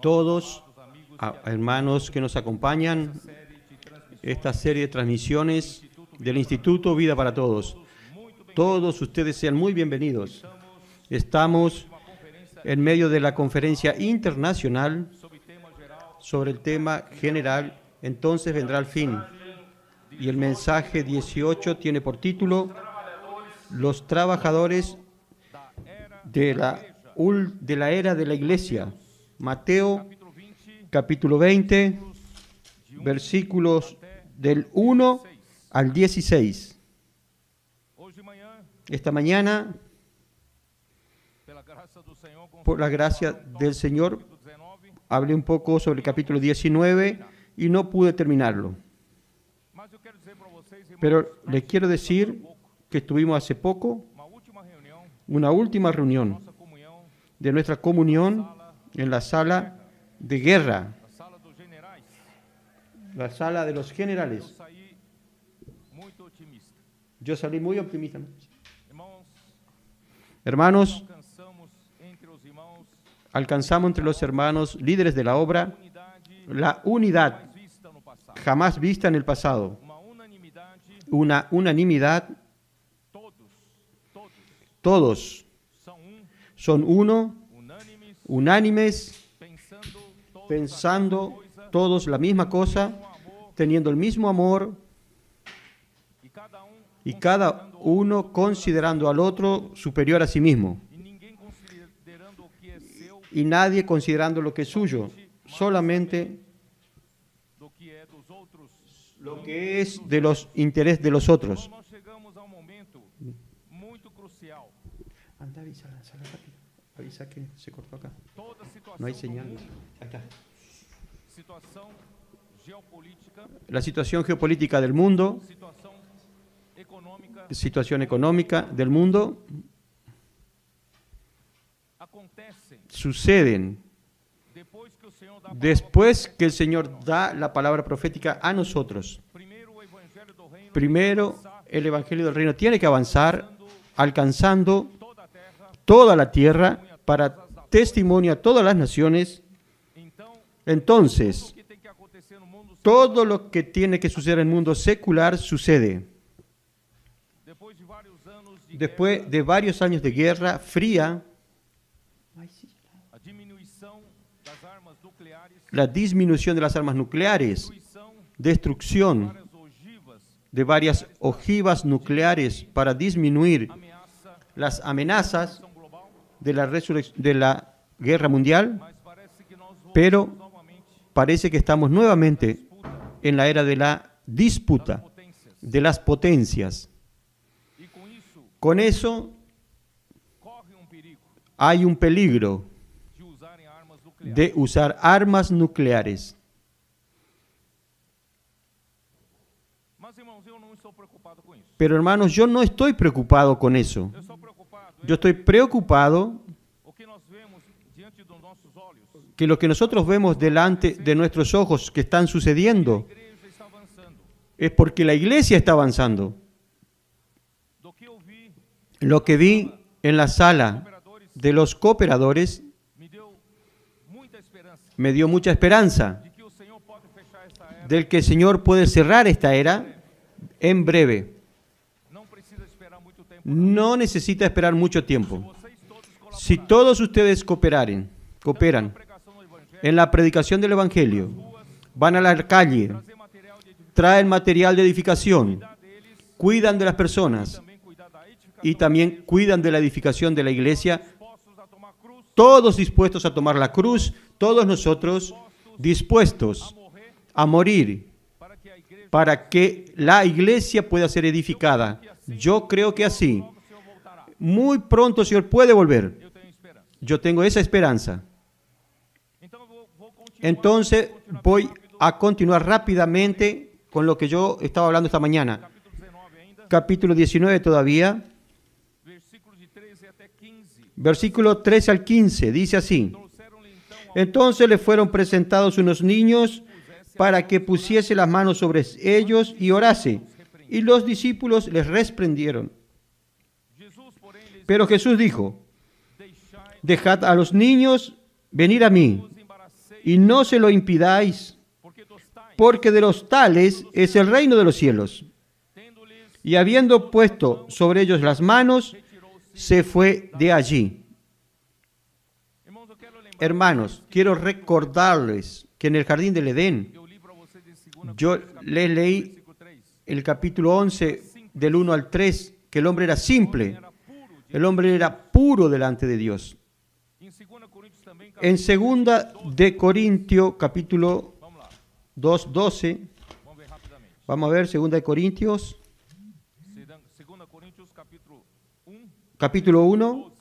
todos hermanos que nos acompañan, esta serie de transmisiones del Instituto Vida para Todos. Todos ustedes sean muy bienvenidos. Estamos en medio de la conferencia internacional sobre el tema general, entonces vendrá el fin. Y el mensaje 18 tiene por título Los trabajadores de la era de la Iglesia. Mateo capítulo 20, versículos del 1 al 16. Esta mañana, por la gracia del Señor, hablé un poco sobre el capítulo 19 y no pude terminarlo. Pero les quiero decir que estuvimos hace poco, una última reunión de nuestra comunión en la sala de guerra, la sala de los generales. Yo salí muy optimista. Hermanos, alcanzamos entre los hermanos líderes de la obra la unidad jamás vista en el pasado, una unanimidad. Todos son uno, unánimes, pensando todos la misma cosa, teniendo el mismo amor y cada uno considerando al otro superior a sí mismo. Y nadie considerando lo que es suyo, solamente lo que es de los intereses de los otros. Anda, avisa que se cortó acá. No hay señal. Acá. La situación geopolítica del mundo, situación económica del mundo, suceden después que el Señor da la palabra profética a nosotros. Primero, el Evangelio del Reino tiene que avanzar, alcanzando toda la tierra para testimonio a todas las naciones. Entonces, todo lo que tiene que suceder en el mundo secular sucede. Después de varios años de guerra fría, la disminución de las armas nucleares, destrucción de varias ojivas nucleares para disminuir las amenazas de la guerra mundial, pero parece que estamos nuevamente en la era de la disputa de las potencias. Con eso hay un peligro de usar armas nucleares. Pero hermanos, yo no estoy preocupado con eso. Yo estoy preocupado que lo que nosotros vemos delante de nuestros ojos que están sucediendo es porque la iglesia está avanzando. Lo que vi en la sala de los cooperadores me dio mucha esperanza del que el Señor puede cerrar esta era en breve. No necesita esperar mucho tiempo. Si todos ustedes cooperan en la predicación del Evangelio, van a la calle, traen material de edificación, cuidan de las personas y también cuidan de la edificación de la iglesia, todos dispuestos a tomar la cruz, todos nosotros dispuestos a morir para que la iglesia pueda ser edificada. Yo creo que así, muy pronto el Señor puede volver. Yo tengo esa esperanza. Entonces voy a continuar rápidamente con lo que yo estaba hablando esta mañana. Capítulo 19 todavía. Versículo 13 al 15, dice así. Entonces le fueron presentados unos niños para que pusiese las manos sobre ellos y orase. Y los discípulos les reprendieron. Pero Jesús dijo, dejad a los niños venir a mí y no se lo impidáis, porque de los tales es el reino de los cielos. Y habiendo puesto sobre ellos las manos, se fue de allí. Hermanos, quiero recordarles que en el jardín del Edén, yo les leí el capítulo 11 del 1 al 3, que el hombre era simple, el hombre era puro delante de Dios. En 2 de Corintios, capítulo 2, 12, vamos a ver 2 de Corintios, capítulo 1,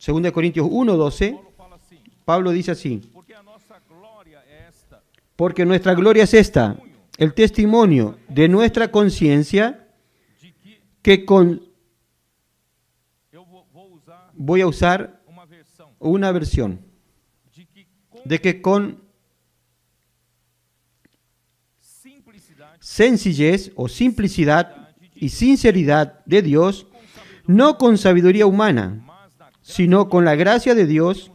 2 de Corintios 1, 12, Pablo dice así: porque nuestra gloria es esta, el testimonio de nuestra conciencia, que voy a usar una versión, de que con sencillez o simplicidad y sinceridad de Dios, no con sabiduría humana, sino con la gracia de Dios,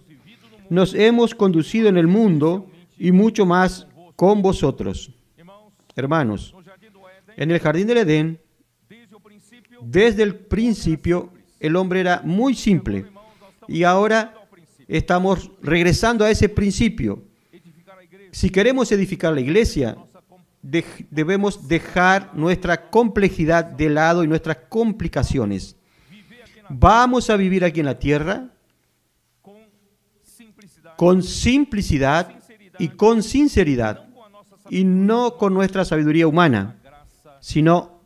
nos hemos conducido en el mundo y mucho más con vosotros. Hermanos, en el jardín del Edén, desde el principio, el hombre era muy simple y ahora estamos regresando a ese principio. Si queremos edificar la iglesia, debemos dejar nuestra complejidad de lado y nuestras complicaciones. Vamos a vivir aquí en la tierra con simplicidad y con sinceridad, y no con nuestra sabiduría humana, sino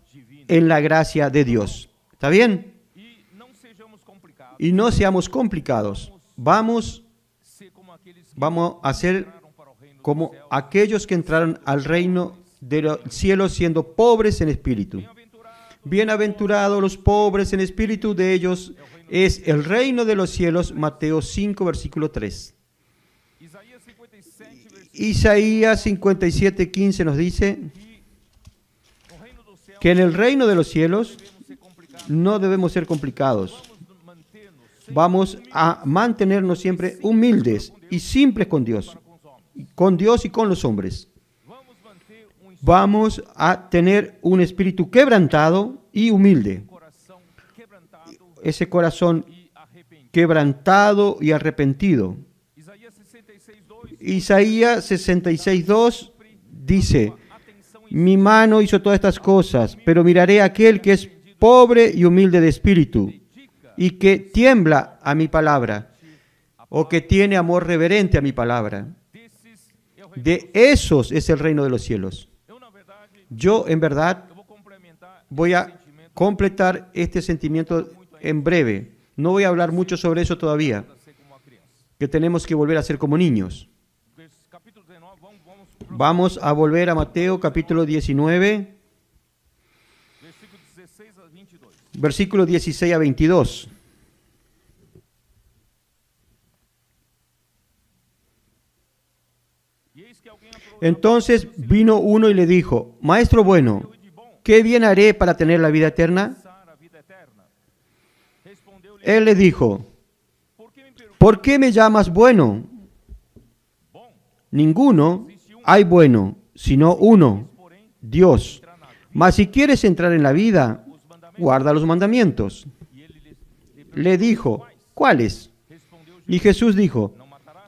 en la gracia de Dios. ¿Está bien? Y no seamos complicados. Vamos a ser como aquellos que entraron al reino de los cielos siendo pobres en espíritu. Bienaventurados los pobres en espíritu, de ellos es el reino de los cielos. Mateo 5, versículo 3. Isaías 57, 15 nos dice que en el reino de los cielos no debemos ser complicados. Vamos a mantenernos siempre humildes y simples con Dios y con los hombres. Vamos a tener un espíritu quebrantado y humilde. Ese corazón quebrantado y arrepentido. Isaías 66, 2 dice: mi mano hizo todas estas cosas, pero miraré a aquel que es pobre y humilde de espíritu y que tiembla a mi palabra, o que tiene amor reverente a mi palabra. De esos es el reino de los cielos. Yo, en verdad, voy a completar este sentimiento en breve. No voy a hablar mucho sobre eso todavía, que tenemos que volver a ser como niños. Vamos a volver a Mateo capítulo 19, versículos 16 a 22. Entonces vino uno y le dijo: Maestro bueno, ¿qué bien haré para tener la vida eterna? Él le dijo: ¿por qué me llamas bueno? Ninguno hay bueno, sino uno, Dios. Mas si quieres entrar en la vida, guarda los mandamientos. Le dijo: ¿cuáles? Y Jesús dijo: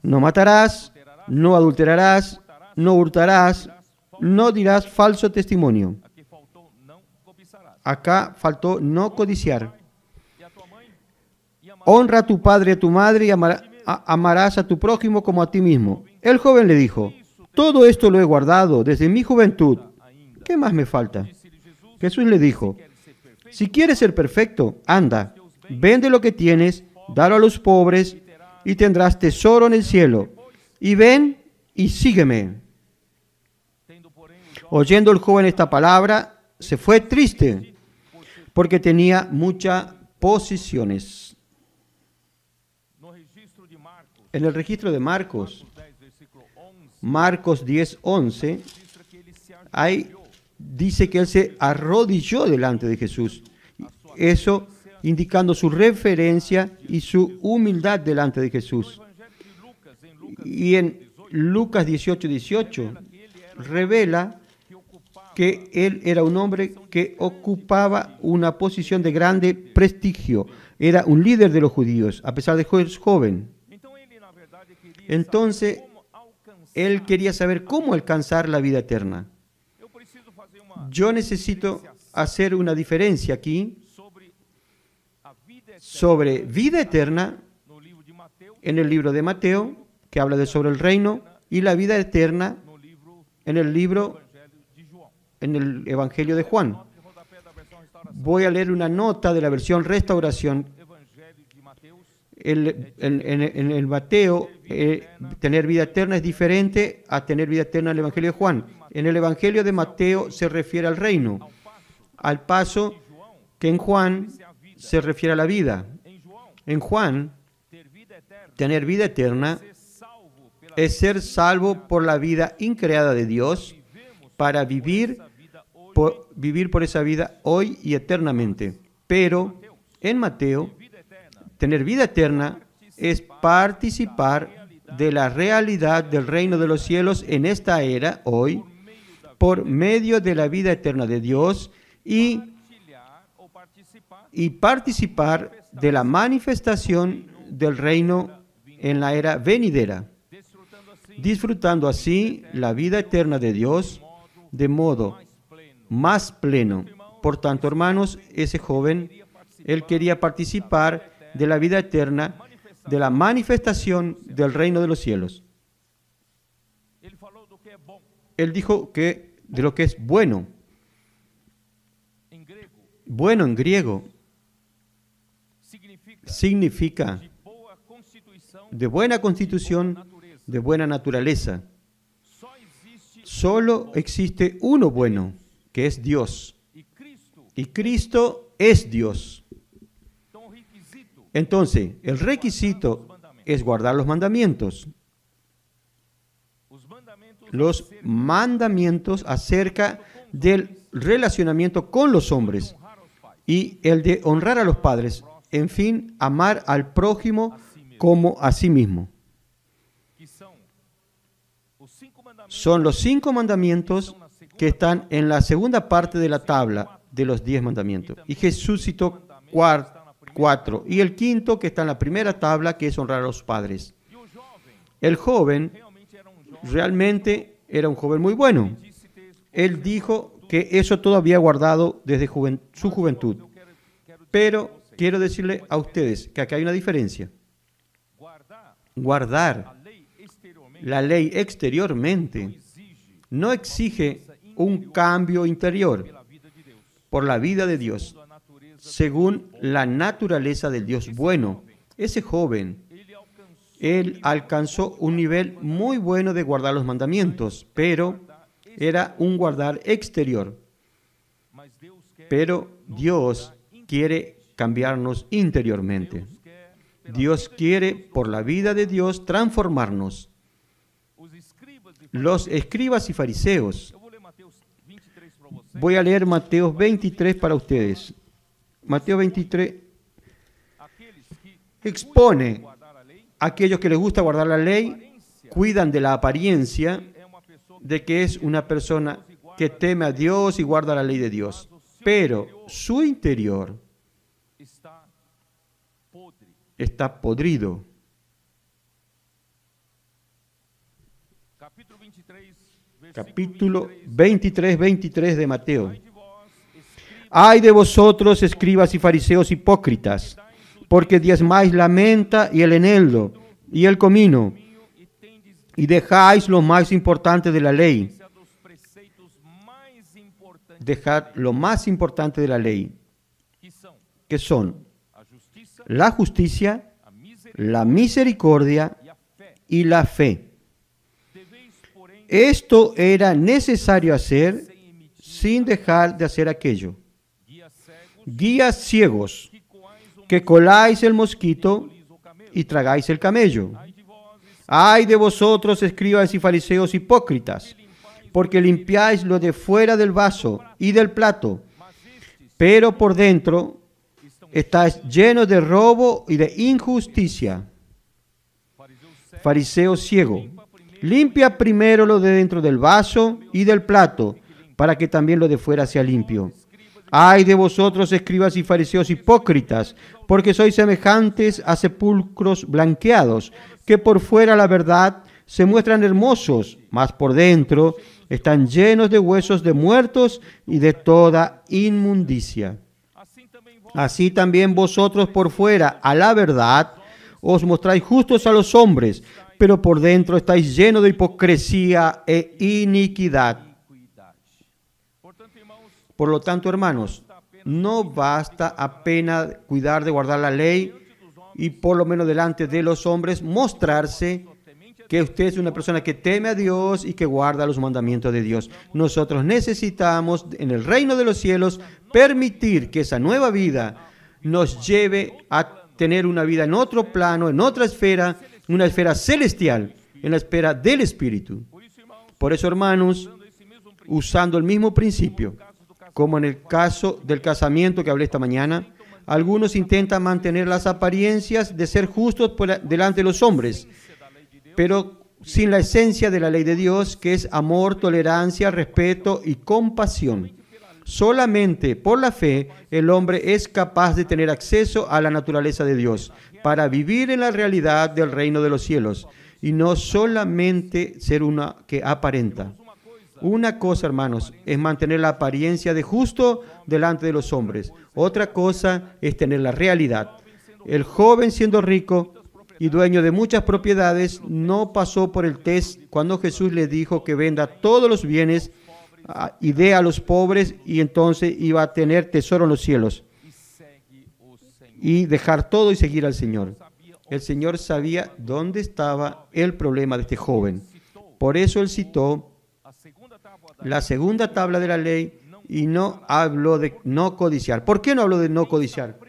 no matarás, no adulterarás, no hurtarás, no dirás falso testimonio. Acá faltó no codiciar. Honra a tu padre y a tu madre y amarás a tu prójimo como a ti mismo. El joven le dijo: todo esto lo he guardado desde mi juventud. ¿Qué más me falta? Jesús le dijo: si quieres ser perfecto, anda, vende lo que tienes, dalo a los pobres y tendrás tesoro en el cielo. Y ven y sígueme. Oyendo el joven esta palabra, se fue triste, porque tenía muchas posesiones. En el registro de Marcos 10, 11, ahí dice que él se arrodilló delante de Jesús. Eso indicando su referencia y su humildad delante de Jesús. Y en Lucas 18:18 revela que él era un hombre que ocupaba una posición de grande prestigio. Era un líder de los judíos, a pesar de ser joven. Entonces, él quería saber cómo alcanzar la vida eterna. Yo necesito hacer una diferencia aquí sobre vida eterna en el libro de Mateo, que habla sobre el reino, y la vida eterna en el Evangelio de Juan. Voy a leer una nota de la versión Restauración. En el Mateo, tener vida eterna es diferente a tener vida eterna en el Evangelio de Juan. En el Evangelio de Mateo se refiere al reino, al paso que en Juan se refiere a la vida. En Juan, tener vida eterna es ser salvo por la vida increada de Dios para vivir por esa vida hoy y eternamente. Pero en Mateo, tener vida eterna es participar de la realidad del reino de los cielos en esta era, hoy, por medio de la vida eterna de Dios y participar de la manifestación del reino en la era venidera, disfrutando así la vida eterna de Dios de modo más pleno. Por tanto, hermanos, ese joven, él quería participar de la vida eterna, de la manifestación del reino de los cielos. Él dijo que de lo que es bueno. Bueno en griego significa de buena constitución, de buena naturaleza. Solo existe uno bueno, que es Dios. Y Cristo es Dios. Entonces, el requisito es guardar los mandamientos. Los mandamientos acerca del relacionamiento con los hombres y el de honrar a los padres. En fin, amar al prójimo como a sí mismo. Son los 5 mandamientos que están en la segunda parte de la tabla de los 10 mandamientos. Y Jesús citó 4. Y el quinto que está en la primera tabla, que es honrar a los padres. El joven realmente era un joven muy bueno. Él dijo que eso todo había guardado desde su juventud. Pero quiero decirle a ustedes que acá hay una diferencia. Guardar la ley exteriormente no exige un cambio interior por la vida de Dios, según la naturaleza del Dios bueno. Ese joven, él alcanzó un nivel muy bueno de guardar los mandamientos, pero era un guardar exterior. Pero Dios quiere cambiarnos interiormente. Dios quiere, por la vida de Dios, transformarnos. Los escribas y fariseos. Voy a leer Mateo 23 para ustedes. Mateo 23 expone a aquellos que les gusta guardar la ley, cuidan de la apariencia de que es una persona que teme a Dios y guarda la ley de Dios. Pero su interior está podrido. Capítulo 23 de Mateo. Ay de vosotros, escribas y fariseos hipócritas, porque diezmáis la menta y el eneldo y el comino, y dejáis lo más importante de la ley. Dejad lo más importante de la ley, que son la justicia, la misericordia y la fe. Esto era necesario hacer sin dejar de hacer aquello. Guías ciegos, que coláis el mosquito y tragáis el camello. Ay de vosotros, escribas y fariseos hipócritas, porque limpiáis lo de fuera del vaso y del plato, pero por dentro estáis llenos de robo y de injusticia. Fariseo ciego, Limpia primero lo de dentro del vaso y del plato, para que también lo de fuera sea limpio. Ay de vosotros, escribas y fariseos hipócritas, porque sois semejantes a sepulcros blanqueados, que por fuera, la verdad, se muestran hermosos, mas por dentro están llenos de huesos de muertos y de toda inmundicia. Así también vosotros por fuera, a la verdad, os mostráis justos a los hombres, pero por dentro estáis llenos de hipocresía e iniquidad. Por lo tanto, hermanos, no basta apenas cuidar de guardar la ley y por lo menos delante de los hombres mostrarse que usted es una persona que teme a Dios y que guarda los mandamientos de Dios. Nosotros necesitamos en el reino de los cielos permitir que esa nueva vida nos lleve a tener una vida en otro plano, en otra esfera, una esfera celestial, en la esfera del Espíritu. Por eso, hermanos, usando el mismo principio, como en el caso del casamiento que hablé esta mañana, algunos intentan mantener las apariencias de ser justos delante de los hombres, pero sin la esencia de la ley de Dios, que es amor, tolerancia, respeto y compasión. Solamente por la fe el hombre es capaz de tener acceso a la naturaleza de Dios para vivir en la realidad del reino de los cielos y no solamente ser una que aparenta. Una cosa, hermanos, es mantener la apariencia de justo delante de los hombres. Otra cosa es tener la realidad. El joven, siendo rico y dueño de muchas propiedades, no pasó por el test cuando Jesús le dijo que venda todos los bienes y dé a los pobres, y entonces iba a tener tesoro en los cielos y dejar todo y seguir al Señor. El Señor sabía dónde estaba el problema de este joven. Por eso Él citó la segunda tabla de la ley y no habló de no codiciar. ¿Por qué no habló de no codiciar?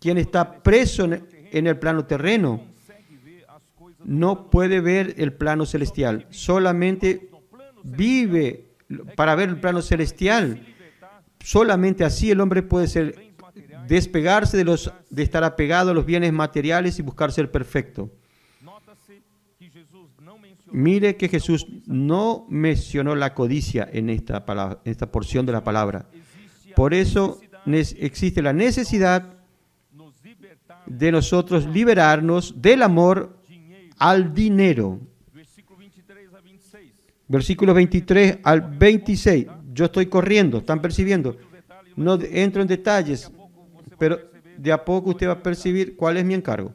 Quien está preso en el plano terreno no puede ver el plano celestial. Solamente vive para ver el plano celestial. Solamente así el hombre puede despegarse de estar apegado a los bienes materiales y buscar ser perfecto. Mire que Jesús no mencionó la codicia en esta porción de la palabra. Por eso existe la necesidad de nosotros liberarnos del amor al dinero. Versículos 23 al 26. Yo estoy corriendo, ¿están percibiendo? No entro en detalles, pero de a poco usted va a percibir cuál es mi encargo.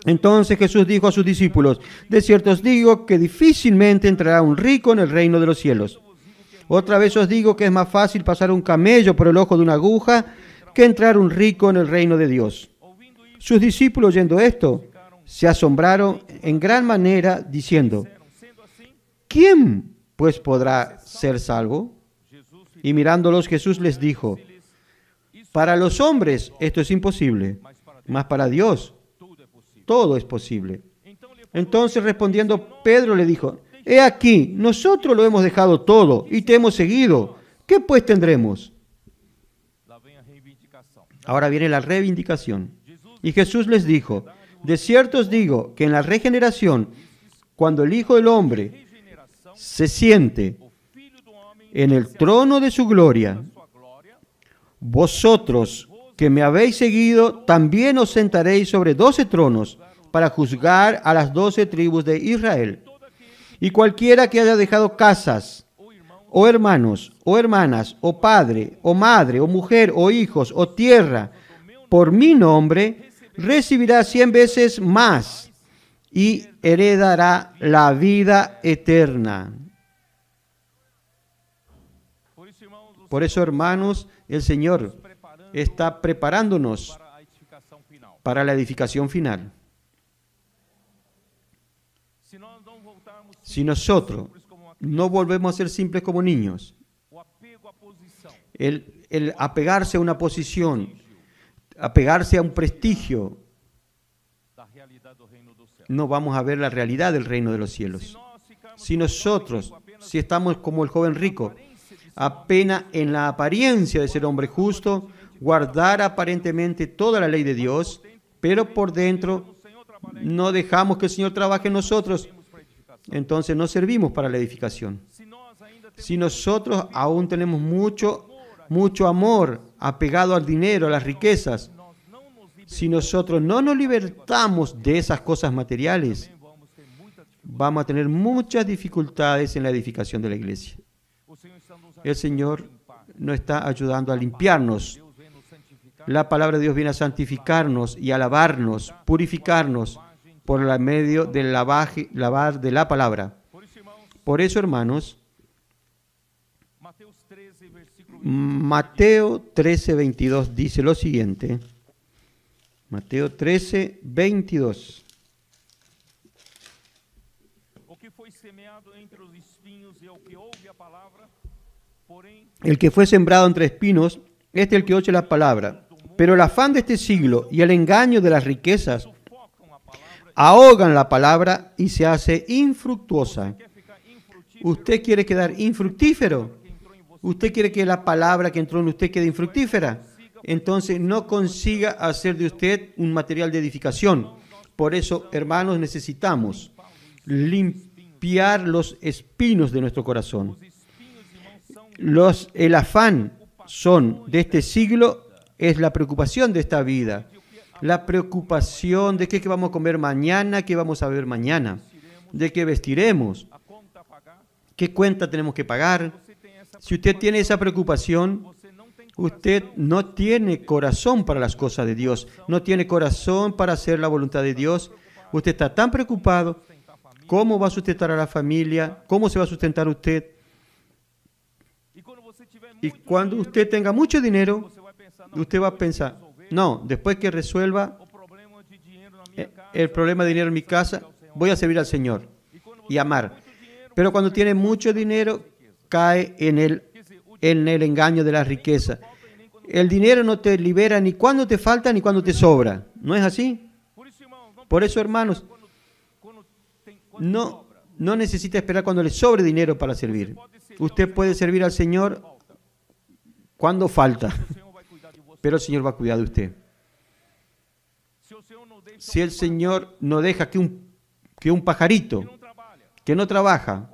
Entonces Jesús dijo a sus discípulos: de cierto os digo que difícilmente entrará un rico en el reino de los cielos. Otra vez os digo que es más fácil pasar un camello por el ojo de una aguja que entrar un rico en el reino de Dios. Sus discípulos, oyendo esto, se asombraron en gran manera, diciendo: ¿quién pues podrá ser salvo? Y mirándolos, Jesús les dijo: para los hombres esto es imposible, mas para Dios todo es posible. Entonces respondiendo Pedro le dijo: he aquí, nosotros lo hemos dejado todo y te hemos seguido. ¿Qué pues tendremos? Ahora viene la reivindicación. Y Jesús les dijo: de cierto os digo que en la regeneración, cuando el Hijo del Hombre se siente en el trono de su gloria, vosotros que me habéis seguido, también os sentaréis sobre 12 tronos para juzgar a las 12 tribus de Israel. Y cualquiera que haya dejado casas, o hermanos, o hermanas, o padre, o madre, o mujer, o hijos, o tierra, por mi nombre, recibirá 100 veces más y heredará la vida eterna. Por eso, hermanos, el Señor está preparándonos para la edificación final. Si nosotros no volvemos a ser simples como niños, el apegarse a una posición, apegarse a un prestigio, no vamos a ver la realidad del reino de los cielos. Si nosotros, si estamos como el joven rico, apenas en la apariencia de ser hombre justo, guardar aparentemente toda la ley de Dios, pero por dentro no dejamos que el Señor trabaje en nosotros, entonces no servimos para la edificación. Si nosotros aún tenemos mucho amor apegado al dinero, a las riquezas, si nosotros no nos libertamos de esas cosas materiales, vamos a tener muchas dificultades en la edificación de la iglesia. El Señor nos está ayudando a limpiarnos. La palabra de Dios viene a santificarnos y a lavarnos, purificarnos por el medio del lavar de la palabra. Por eso, hermanos, Mateo 13, 22 dice lo siguiente. Mateo 13, 22. El que fue sembrado entre espinos, este es el que oye la palabra. Pero el afán de este siglo y el engaño de las riquezas ahogan la palabra y se hace infructuosa. ¿Usted quiere quedar infructífero? ¿Usted quiere que la palabra que entró en usted quede infructífera? Entonces no consiga hacer de usted un material de edificación. Por eso, hermanos, necesitamos limpiar los espinos de nuestro corazón. El afán de este siglo es la preocupación de esta vida. La preocupación de qué vamos a comer mañana, qué vamos a ver mañana, de qué vestiremos, qué cuenta tenemos que pagar. Si usted tiene esa preocupación, usted no tiene corazón para las cosas de Dios, no tiene corazón para hacer la voluntad de Dios. Usted está tan preocupado, ¿cómo va a sustentar a la familia? ¿Cómo se va a sustentar usted? Y cuando usted tenga mucho dinero, usted va a pensar, no, después que resuelva el problema de dinero en mi casa, voy a servir al Señor y amar. Pero cuando tiene mucho dinero, cae en el engaño de la riqueza. El dinero no te libera ni cuando te falta ni cuando te sobra. ¿No es así? Por eso, hermanos, no necesita esperar cuando le sobre dinero para servir. Usted puede servir al Señor cuando falta, pero el Señor va a cuidar de usted. Si el Señor no deja que un pajarito que no trabaja,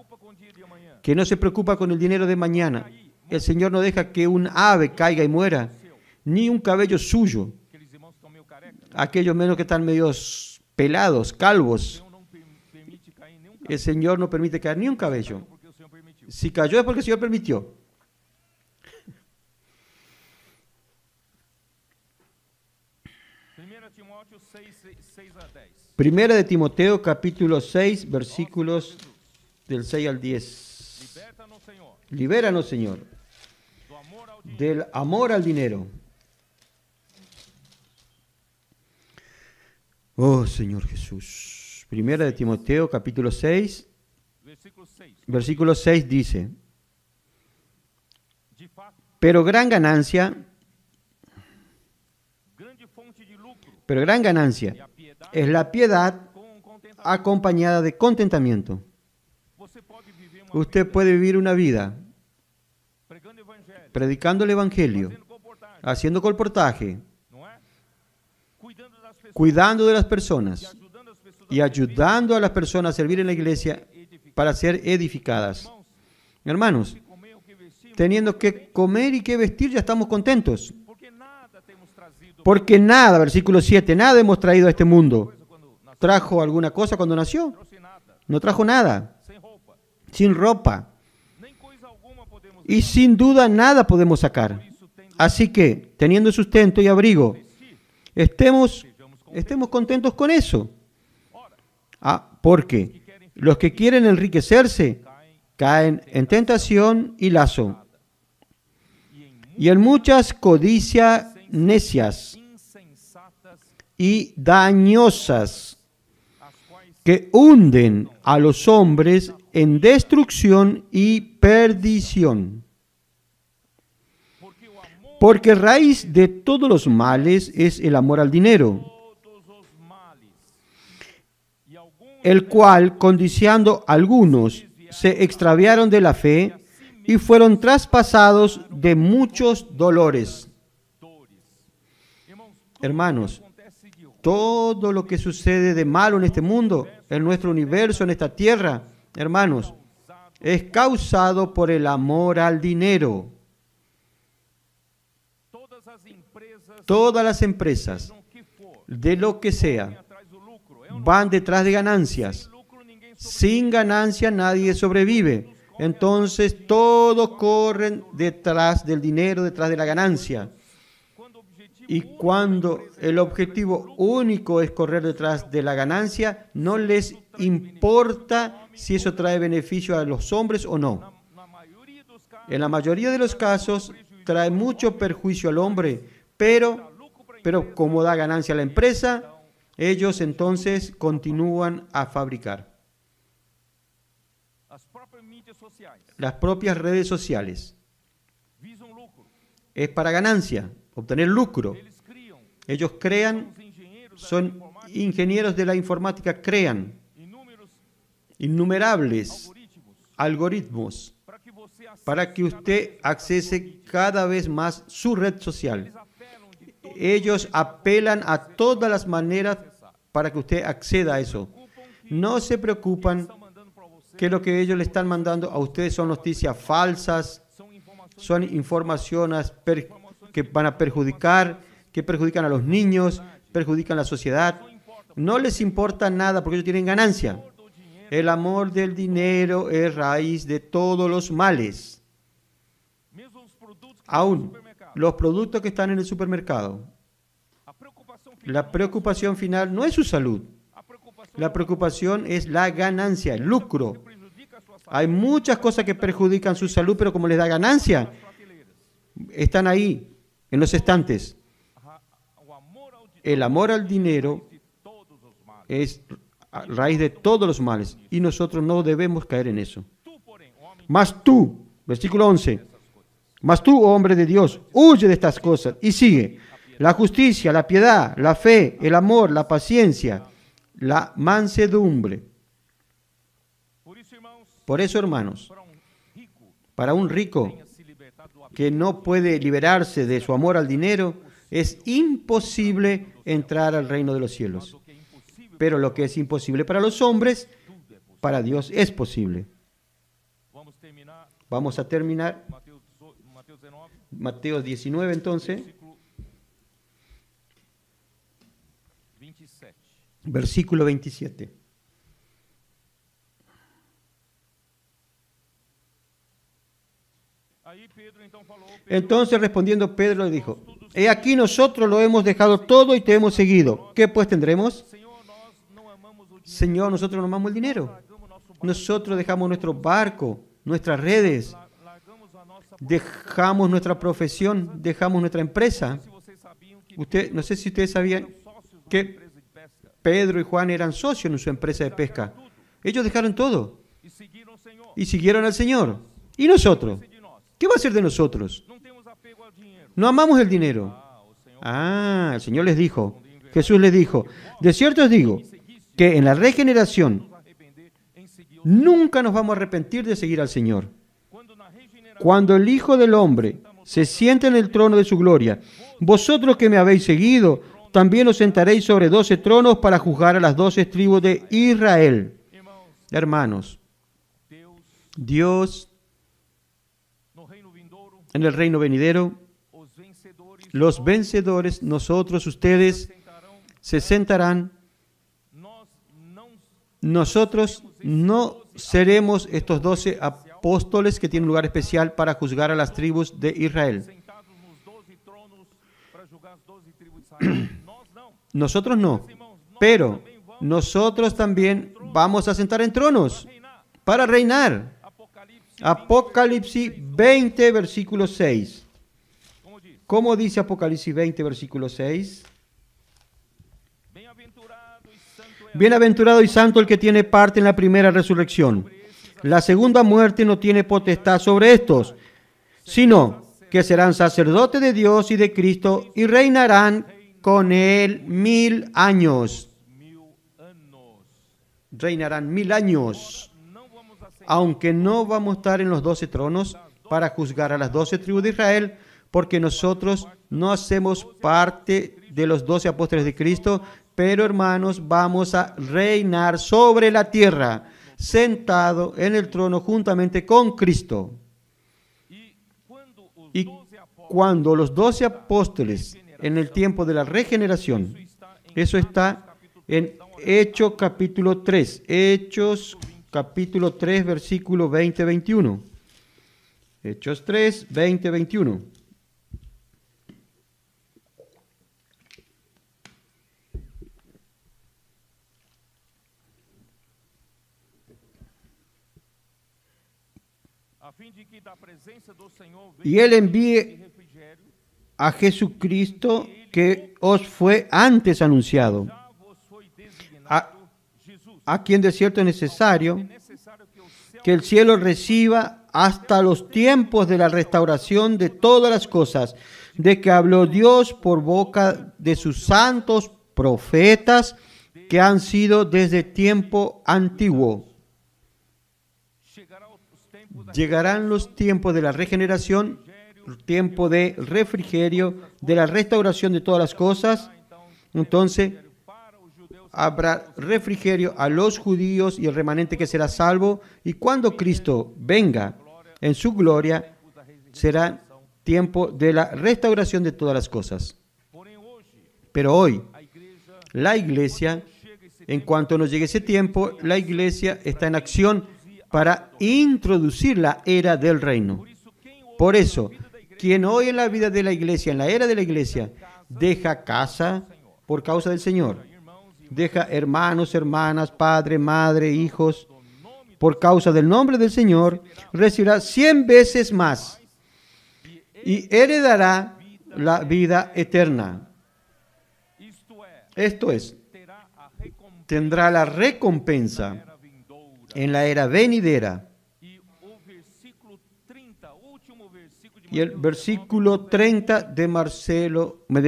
que no se preocupa con el dinero de mañana, el Señor no deja que un ave caiga y muera, ni un cabello suyo, aquellos menos que están medios pelados, calvos, el Señor no permite caer ni un cabello. Si cayó es porque el Señor permitió. Primera de Timoteo, capítulo 6, versículos del 6 al 10. Libéranos, Señor, del amor al dinero. Oh, Señor Jesús. Primera de Timoteo, capítulo 6, versículo 6 dice, pero gran ganancia es la piedad acompañada de contentamiento. Usted puede vivir una vida predicando el Evangelio, haciendo colportaje, cuidando de las personas y ayudando a las personas a servir en la iglesia para ser edificadas. Hermanos, teniendo que comer y que vestir, ya estamos contentos. Porque nada, versículo 7, nada hemos traído a este mundo. ¿Trajo alguna cosa cuando nació? No trajo nada. Sin ropa. Y sin duda nada podemos sacar. Así que, teniendo sustento y abrigo, estemos contentos con eso. Porque los que quieren enriquecerse caen en tentación y lazo, y en muchas codicias necias y dañosas que hunden a los hombres en destrucción y perdición. Porque raíz de todos los males es el amor al dinero, el cual, codiciando algunos, se extraviaron de la fe y fueron traspasados de muchos dolores. Hermanos, todo lo que sucede de malo en este mundo, en nuestro universo, en esta tierra, hermanos, es causado por el amor al dinero. Todas las empresas, de lo que sea, van detrás de ganancias. Sin ganancia nadie sobrevive. Entonces todos corren detrás del dinero, detrás de la ganancia. Y cuando el objetivo único es correr detrás de la ganancia, no les importa si eso trae beneficio a los hombres o no. En la mayoría de los casos trae mucho perjuicio al hombre, pero como da ganancia a la empresa, ellos entonces continúan a fabricar. Las propias redes sociales es para ganancia, obtener lucro. Ellos crean, son ingenieros de la informática, crean innumerables algoritmos para que usted accese cada vez más su red social. Ellos apelan a todas las maneras para que usted acceda a eso. No se preocupan que lo que ellos le están mandando a ustedes son noticias falsas, son informaciones que van a perjudicar, que perjudican a los niños, perjudican a la sociedad. No les importa nada porque ellos tienen ganancia. El amor del dinero es raíz de todos los males. Aún los productos que están en el supermercado. La preocupación final no es su salud. La preocupación es la ganancia, el lucro. Hay muchas cosas que perjudican su salud, pero como les da ganancia, están ahí, en los estantes. El amor al dinero es raíz de todos los males y nosotros no debemos caer en eso. Mas tú, versículo 11, mas tú, oh hombre de Dios, huye de estas cosas y sigue la justicia, la piedad, la fe, el amor, la paciencia, la mansedumbre. Por eso, hermanos, para un rico que no puede liberarse de su amor al dinero, es imposible entrar al reino de los cielos. Pero lo que es imposible para los hombres, para Dios es posible. Vamos a terminar Mateo 19 entonces. Versículo 27. Entonces respondiendo Pedro le dijo, he aquí nosotros lo hemos dejado todo y te hemos seguido. ¿Qué pues tendremos? Señor, nosotros no amamos el dinero. Nosotros dejamos nuestro barco, nuestras redes, dejamos nuestra profesión, dejamos nuestra empresa. No sé si ustedes sabían que Pedro y Juan eran socios en su empresa de pesca. Ellos dejaron todo y siguieron al Señor. ¿Y nosotros? ¿Qué va a ser de nosotros? No amamos el dinero. El Señor les dijo, Jesús les dijo, de cierto os digo, que en la regeneración nunca nos vamos a arrepentir de seguir al Señor. Cuando el Hijo del Hombre se siente en el trono de su gloria, vosotros que me habéis seguido, también os sentaréis sobre 12 tronos para juzgar a las 12 tribus de Israel. Hermanos, Dios, en el reino venidero, los vencedores, nosotros, ustedes, se sentarán. Nosotros no seremos estos 12 apóstoles que tienen un lugar especial para juzgar a las tribus de Israel. Nosotros no, pero nosotros también vamos a sentar en tronos para reinar. Apocalipsis 20, versículo 6. ¿Cómo dice Apocalipsis 20, versículo 6? Bienaventurado y santo el que tiene parte en la primera resurrección. La segunda muerte no tiene potestad sobre estos, sino que serán sacerdotes de Dios y de Cristo y reinarán con Él 1000 años. Reinarán 1000 años. Aunque no vamos a estar en los 12 tronos para juzgar a las 12 tribus de Israel, porque nosotros no hacemos parte de los 12 apóstoles de Cristo, pero hermanos, vamos a reinar sobre la tierra. sentado en el trono juntamente con Cristo. Y cuando los 12 apóstoles en el tiempo de la regeneración, eso está en Hechos capítulo 3, Hechos capítulo 3, versículo 20-21. Hechos 3, 20-21. Y Él envíe a Jesucristo que os fue antes anunciado, a quien de cierto es necesario que el cielo reciba hasta los tiempos de la restauración de todas las cosas, de que habló Dios por boca de sus santos profetas que han sido desde tiempo antiguo. Llegarán los tiempos de la regeneración, tiempo de refrigerio, de la restauración de todas las cosas. Entonces habrá refrigerio a los judíos y el remanente que será salvo. Y cuando Cristo venga en su gloria, será tiempo de la restauración de todas las cosas. Pero hoy, la iglesia, en cuanto nos llegue ese tiempo, la iglesia está en acción para introducir la era del reino. Por eso, quien hoy en la vida de la iglesia, en la era de la iglesia, deja casa por causa del Señor, deja hermanos, hermanas, padre, madre, hijos, por causa del nombre del Señor, recibirá 100 veces más y heredará la vida eterna. Esto es, tendrá la recompensa en la era venidera. Y el versículo 30 de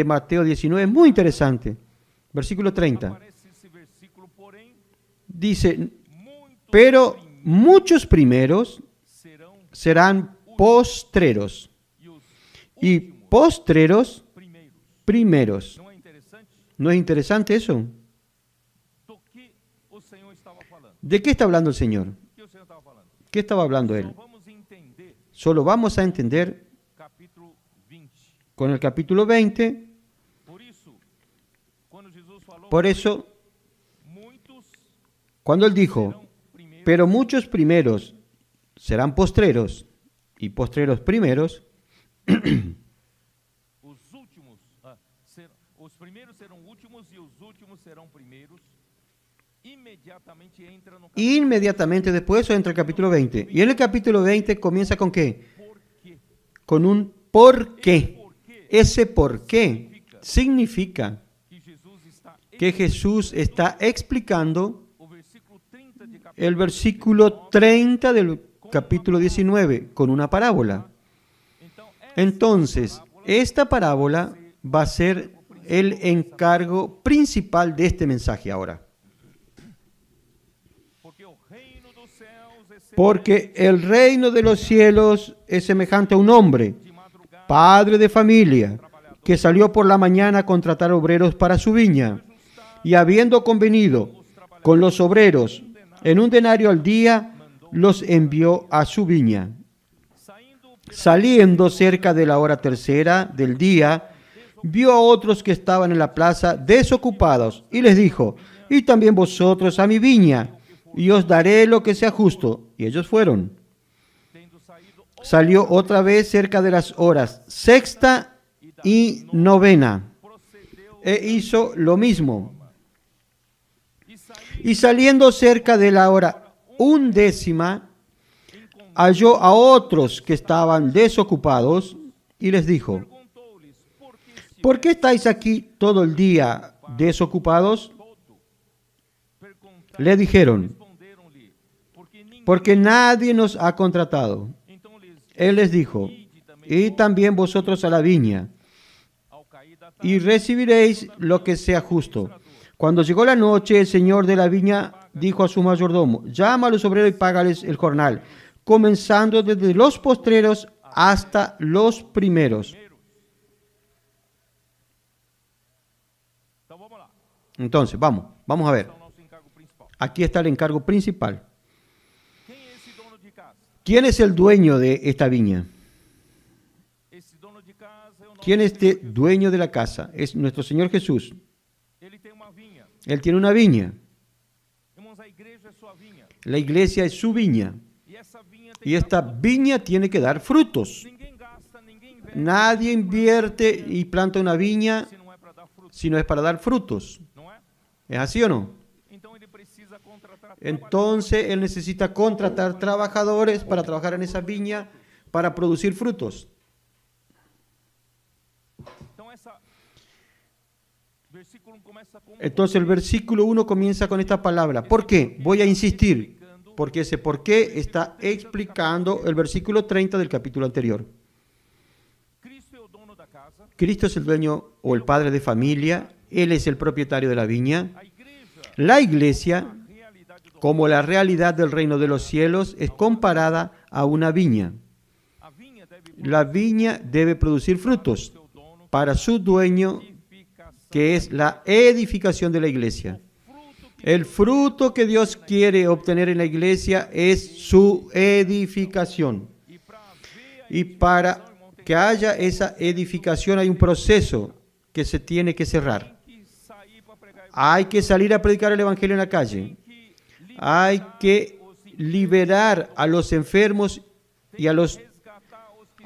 Mateo 19 es muy interesante. Versículo 30. Dice, pero muchos primeros serán postreros y postreros primeros. ¿No es interesante eso? ¿De qué está hablando el Señor? ¿Qué estaba hablando Él? Solo vamos a entender con el capítulo 20. Por eso, cuando Él dijo, pero muchos primeros serán postreros y postreros primeros, os primeiros serão últimos e os últimos serão primeiros. Inmediatamente después eso entra el capítulo 20. Y en el capítulo 20 comienza con ¿qué? Con un por qué. Ese por qué significa que Jesús está explicando el versículo 30 del capítulo 19 con una parábola. Entonces, esta parábola va a ser el encargo principal de este mensaje ahora. Porque el reino de los cielos es semejante a un hombre, padre de familia, que salió por la mañana a contratar obreros para su viña, y habiendo convenido con los obreros en un denario al día, los envió a su viña. Saliendo cerca de la hora tercera del día, vio a otros que estaban en la plaza desocupados, y les dijo, y también vosotros a mi viña, y os daré lo que sea justo. Y ellos fueron. Salió otra vez cerca de las horas sexta y novena, e hizo lo mismo. Y saliendo cerca de la hora undécima, halló a otros que estaban desocupados, y les dijo, ¿por qué estáis aquí todo el día desocupados? Le dijeron, porque nadie nos ha contratado. Él les dijo, y también vosotros a la viña, y recibiréis lo que sea justo. Cuando llegó la noche, el señor de la viña dijo a su mayordomo, llama a los obreros y págales el jornal, comenzando desde los postreros hasta los primeros. Entonces, vamos a ver. Aquí está el encargo principal. ¿Quién es el dueño de esta viña? Esse dono de casa é o nosso ¿Quién es este Senhor. dueño de la casa? Es nuestro Señor Jesús. Ele tem uma vinha. Él tiene una viña. Irmãos, a igreja é sua vinha. La iglesia es su viña. E essa vinha tem Y que esta dar viña tiene que dar frutos. fruto. Ninguém gasta, ninguém investe Nadie invierte y planta una viña se não é para dar fruto, si no es para dar frutos. não é? ¿Es así o no? Então ele precisa contratar Entonces él necesita contratar trabajadores para trabajar en esa viña para producir frutos. Então essa versículo começa com Entonces el versículo 1 comienza con esta palabra. ¿Por qué? Voy a insistir, porque ese por qué está explicando el versículo 30 del capítulo anterior. Cristo é o dono da casa, Cristo es el dueño o el padre de familia, Él es el propietario de la viña. a igreja, La iglesia, a realidade do como la realidad del reino de los cielos, es comparada a una viña. a vinha deve La viña debe producir frutos seu dono para su dueño, edificação. que es la edificación de la iglesia. Fruto que El fruto que Dios quiere obtener en la iglesia es su edificación. e para ver a Y para que haya esa edificación hay un proceso que se tiene que cerrar. que sair para pregar, Hay que salir a predicar el evangelio en la calle. que Hay que liberar a los enfermos y resgatar os que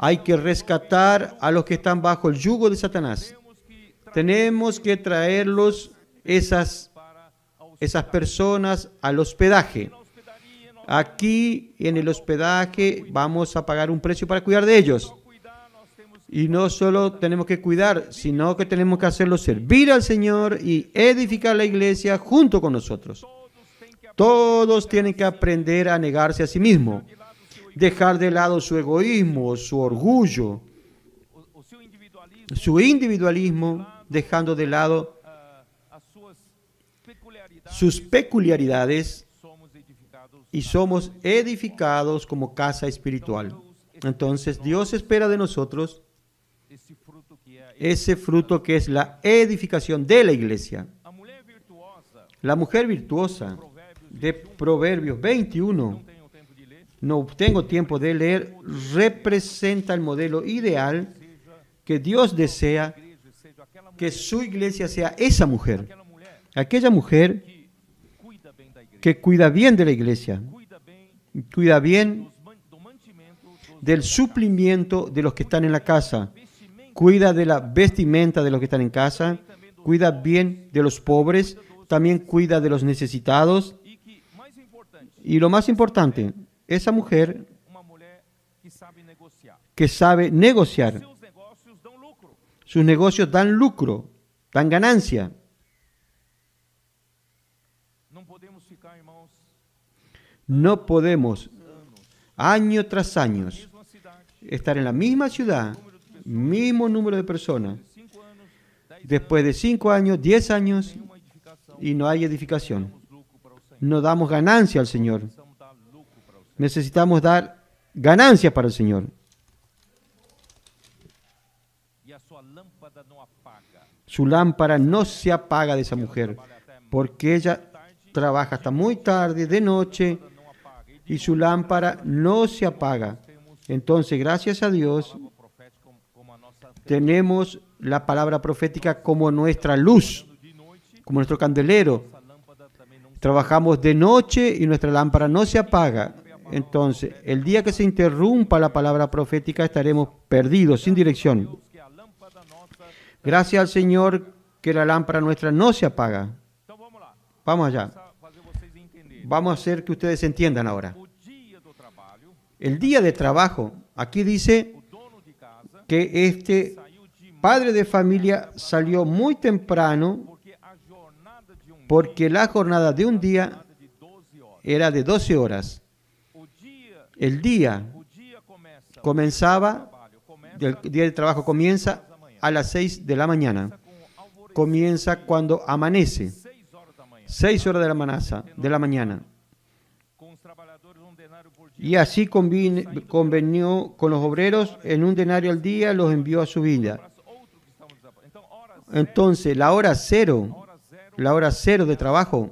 hay que rescatar a los que están bajo el yugo de Satanás. temos que Tenemos que traerlos, esas para a esas personas, al hospedaje. hospedaria, nós Aquí en el hospedaje vamos a pagar un precio para cuidar de ellos. cuidar, nós temos Y no solo tenemos que cuidar, sino que tenemos que hacerlo servir al Señor y edificar la iglesia junto con nosotros. Todos tienen que aprender a negarse a sí mismo, dejar de lado su egoísmo, su orgullo, o seu individualismo, su individualismo, dejando de lado as suas peculiaridades, sus peculiaridades somos edificados. y somos edificados como casa espiritual. Entonces Dios espera de nosotros Esse fruto que é ese fruto que es la edificación de la iglesia. a mulher virtuosa. La mujer virtuosa de Proverbios 21, Não tenho tempo de ler. no tengo tiempo de leer, representa el modelo ideal que Dios desea Igreja seja aquela mulher, que su iglesia sea esa mujer, aquela mulher aquella mujer que cuida bem da igreja, que cuida bien de la iglesia, cuida bien do mantimento dos del suplimiento de los que están en la casa, cuida de la vestimenta de los que están en casa, cuida bien de los pobres, también cuida de los necesitados. e que, mais importante, Y lo más importante, esa mujer uma mulher que sabe negociar. que sabe negociar, Seus negócios dão lucro. sus negocios dan lucro, dan ganancia. Não podemos ficar, irmãos, No podemos, año tras año, mesma cidade, estar en la misma ciudad, mismo número de personas, 5 anos, 10 después de 5 años, 10 años, uma edificação, y no hay edificación. lucro para o Senhor. No damos ganancia al Señor. Precisamos dar lucro para o Senhor. Necesitamos dar ganancias para el Señor. E a sua lâmpada não apaga. Su lámpara no se apaga de esa mujer, porque ella trabaja hasta muy tarde, de noche, Não apaga. E y su lámpara no se apaga. Entonces, gracias a Dios, palavra profética como a nossa tenemos la palabra profética como nuestra luz, de noite, como nuestro candelero. essa lâmpada também não Trabajamos de noche y nuestra lámpara no se apaga. Entonces, el día que se interrumpa la palabra profética estaremos perdidos, sin dirección. Deus que a lâmpada nossa. Gracias al Señor que la lámpara nuestra no se apaga. Então vamos lá. Vamos allá. Fazer vocês entenderem. Vamos a hacer que ustedes entiendan ahora. O dia do trabalho, El día de trabajo, aquí dice o dono de casa que este saiu de padre de familia salió muy temprano porque a jornada de porque la jornada de un día jornada de 12 horas. era de 12 horas. O dia El día começa. comenzaba, Trabalho começa el día de trabajo comienza a las 6 de la mañana. com alvorecer, Comienza cuando amanece, 6 horas da manhã. 6 horas de la mañana. Com os trabalhadores denário por dia. Y así convenió con los obreros en un denario al día, los envió a su vida. Para outro que estamos desaparecidos. Então, horas Entonces, la hora cero de trabajo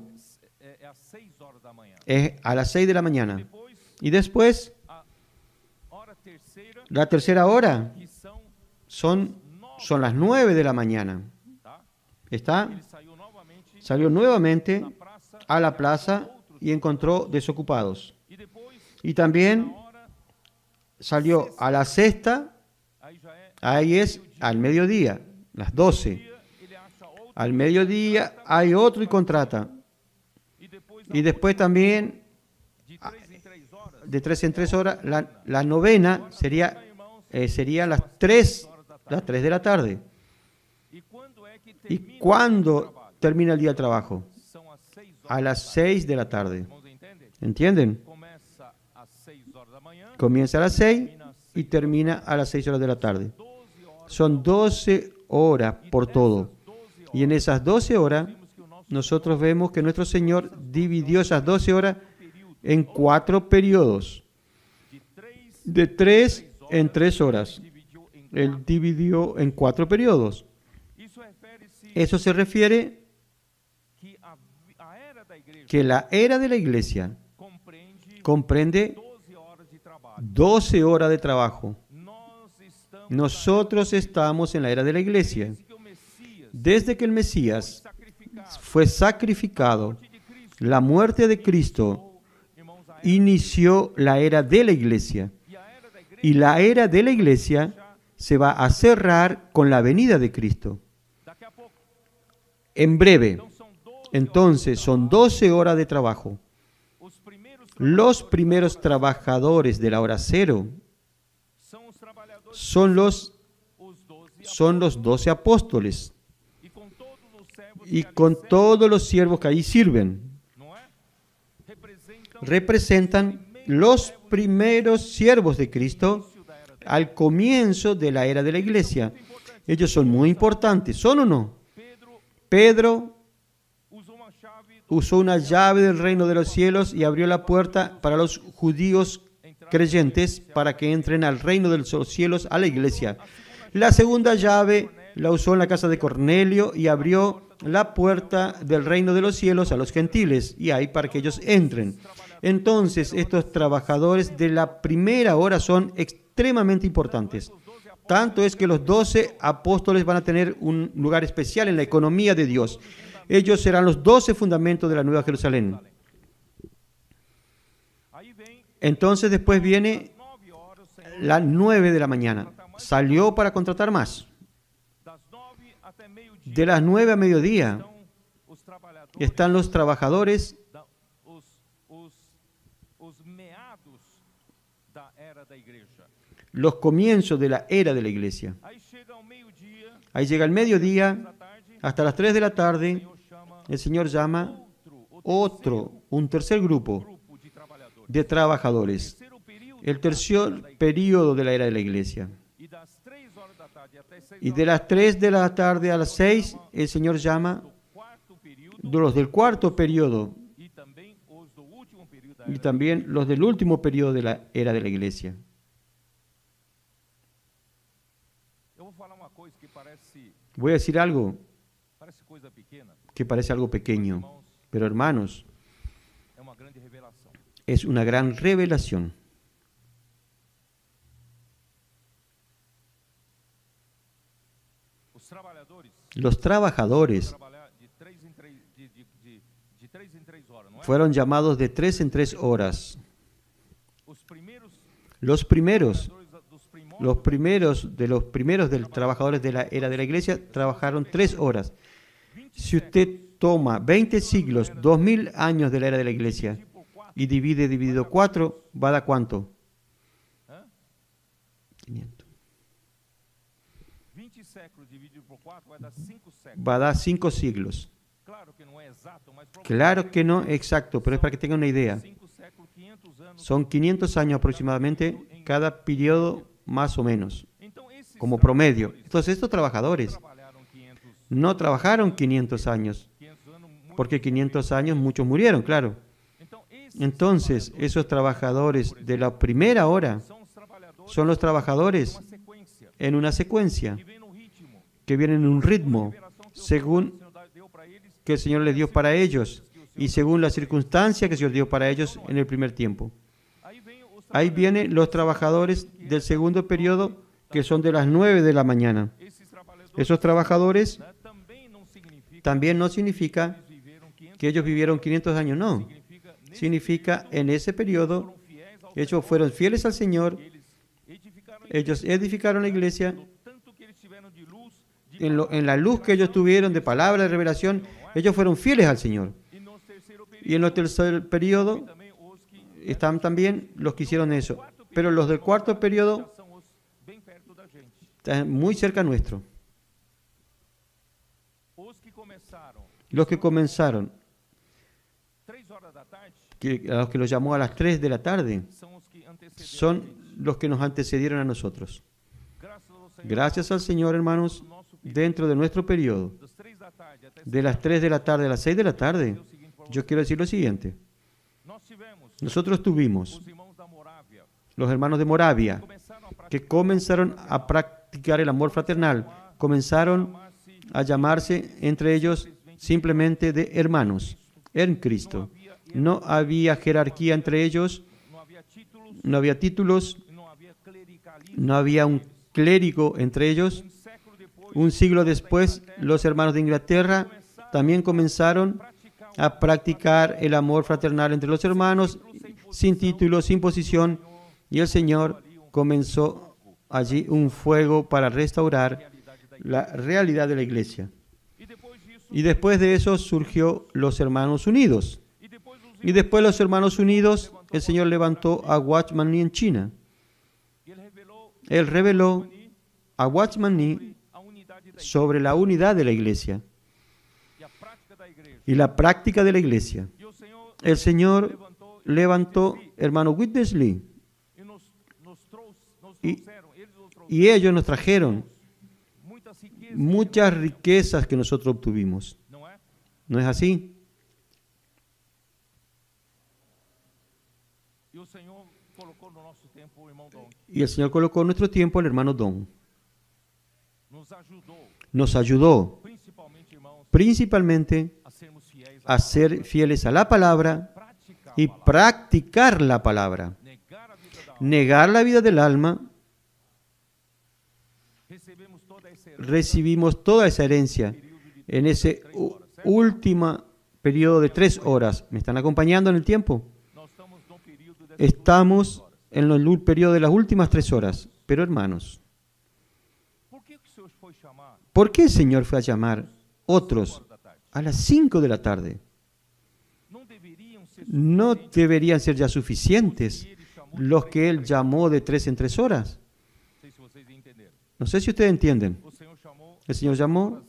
é às 6 horas da manhã. es a las 6 de la mañana. Depois, Y después, La tercera hora que são son las 9 de la mañana. tá? ¿Está? Ele saiu novamente Salió nuevamente na praça a la plaza y encontró desocupados. e depois Y también na hora salió a la sexta, aí já é ahí es al mediodía, las 12. dia, ele acha outro Al mediodía hay otro y contrata. e depois Y después también, de 3 em 3 horas de 3 en 3 horas, la novena sería las 3 de la tarde. e quando é que ¿Y termina o cuándo trabalho? termina el día de trabajo? São as 6 horas. A las 6 de la tarde. Irmãos, entendem? ¿Entienden? Começa às 6 horas da manhã, Comienza a las 6 y termina a las 6 horas de la tarde. 12 horas. Son 12 horas por todo. 12 horas Y en esas 12 horas, vimos que o nosso nosotros vemos que nuestro Señor dividió esas 12 horas en 4 periodos. de 3 De 3 en 3 horas. dividiu em Él dividió en 4 periodos. Isso refere-se Eso se refiere que a era da igreja que la era de la iglesia compreende comprende 12 horas de trabalho. 12 horas de trabajo. Nós estamos Nosotros estamos en la era de la iglesia. desde que o Messias Desde que el Mesías sacrificado fue sacrificado, de Cristo la muerte de Cristo irmãos, a era, inició la era de la iglesia. e a era da igreja Y la era de la iglesia se va a cerrar con la venida de Cristo. daqui a pouco. En breve. Então são 12 Entonces son 12 horas de trabajo. Os primeiros Los primeros trabajadores de la hora cero são os trabalhadores, son los os 12 apóstoles e com todos os servos y que ali con servem, todos los siervos que allí sirven. não é? Representam Representan los primeros siervos de Cristo o início da era da al comienzo de la era de la iglesia. Ellos son muy importantes, ¿son o no? Pedro Pedro usou uma chave usó una llave del reino de los cielos y abrió la puerta para los judíos creyentes para que entren al reino de los cielos, a la iglesia. La segunda llave la usó en la casa de Cornelio y abrió la puerta del reino de los cielos a los gentiles y ahí para que ellos entren. Entonces, estos trabajadores de la primera hora son extremadamente importantes. Tanto es que los 12 apóstoles van a tener un lugar especial en la economía de Dios. Ellos serán los 12 fundamentos de la Nueva Jerusalén. Aí vem Entonces después viene 9 horas, Senhor, las 9 de la mañana. Salió para contratar más. das 9 até meio-dia. De las 9 a mediodía Estão os trabalhadores, están los trabajadores, os meados da era da igreja. los comienzos de la era de la iglesia. Aí chega ao meio-dia, Ahí llega el mediodía, da tarde, hasta las 3 de la o tarde, Senhor chama el Señor llama outro, un tercer grupo grupo de trabalhadores. de trabajadores. Terceiro período El tercer periodo de la era de la iglesia. e das 3 horas da tarde até 6 Y horas de las 3 de la tarde a las 6, el Señor llama do quarto período de los del cuarto periodo e também os do último período da y era. también los del último periodo de la era de la iglesia. Eu vou falar uma coisa que parece Voy a decir algo coisa pequena, que parece algo pequeño, irmãos, pero hermanos, é uma grande revelação. es una gran revelación. Os trabalhadores Los trabajadores trabalhar de 3 em 3 de 3 em 3 horas, não é? fueron llamados de 3 en 3 horas. Os primeiros Los primeros trabalhadores dos primórdios de los primeros trabajadores de la era de la iglesia trabajaron 3 horas. 20 Si usted toma 20 siglos, 2000 años de la era de la iglesia por 4, y dividido 4, va a dar ¿cuánto? hã? 500. 20 séculos dividido por 4 vai dar 5 séculos. Va a dar 5 siglos. Claro que não é exato, mas Claro que no exacto, pero es para que tengan una idea. 5 séculos, 500 anos. Son 500 años aproximadamente cada periodo más o menos, Então esses como promedio. Entonces estos trabajadores trabalharam 500 no trabajaron 500 años, 500 anos, muito. porque 500 años muchos murieron, claro. Então esses Entonces esos trabajadores de la primera hora são os trabalhadores son los trabajadores uma sequência en una secuencia que vem no ritmo. que vienen en un ritmo Revelação que según o Senhor deu para eles que el Señor les dio para ellos y según la circunstancia que el Señor dio para ellos en el primer tiempo. Aí vem os Ahí vienen los trabajadores del segundo periodo, que son de las 9 de la mañana. Esos trabajadores también no significa que ellos vivieron 500 años, no. Significa en ese periodo, ellos fueron fieles al Señor, ellos edificaron la iglesia, en la luz que ellos tuvieron de palabra de revelación, ellos fueron fieles al Señor. Y en el tercer periodo están también los que hicieron eso. Pero los del cuarto periodo están muy cerca nuestro. Los que comenzaron, a los que los llamó a las 3 de la tarde, son los que nos antecedieron a nosotros. Gracias al Señor, hermanos, dentro de nuestro periodo, de las 3 de la tarde a las 6 de la tarde, yo quiero decir lo siguiente. Nosotros tuvimos los hermanos de Moravia, que comenzaron a practicar el amor fraternal, comenzaron a llamarse entre ellos simplemente de hermanos en Cristo. No había jerarquía entre ellos, no había títulos, no había un clérigo entre ellos. Un siglo después, los hermanos de Inglaterra también comenzaron a practicar el amor fraternal entre los hermanos, sin título, sin posición, y el Señor comenzó allí un fuego para restaurar la realidad de la iglesia. Y después de eso surgió los Hermanos Unidos. Y después de los Hermanos Unidos, el Señor levantó a Watchman Nee en China. Él reveló a Watchman Nee sobre la unidad de la iglesia y la práctica de la iglesia. El Señor levantó hermano Witness Lee y ellos nos trajeron muchas riquezas que nosotros obtuvimos. ¿No es así? Y el Señor colocó en nuestro tiempo al hermano Don. Nos ayudó principalmente a ser fieles a la palabra y practicar la palabra. Negar la vida del alma. Recibimos toda esa herencia en ese último periodo de 3 horas. ¿Me están acompañando en el tiempo? Estamos en el periodo de las últimas 3 horas. Pero hermanos, ¿por qué el Señor fue a llamar otros a las 5 de la tarde? ¿No deberían ser ya suficientes los que Él llamó de 3 en 3 horas? No sé si ustedes entienden. El Señor llamó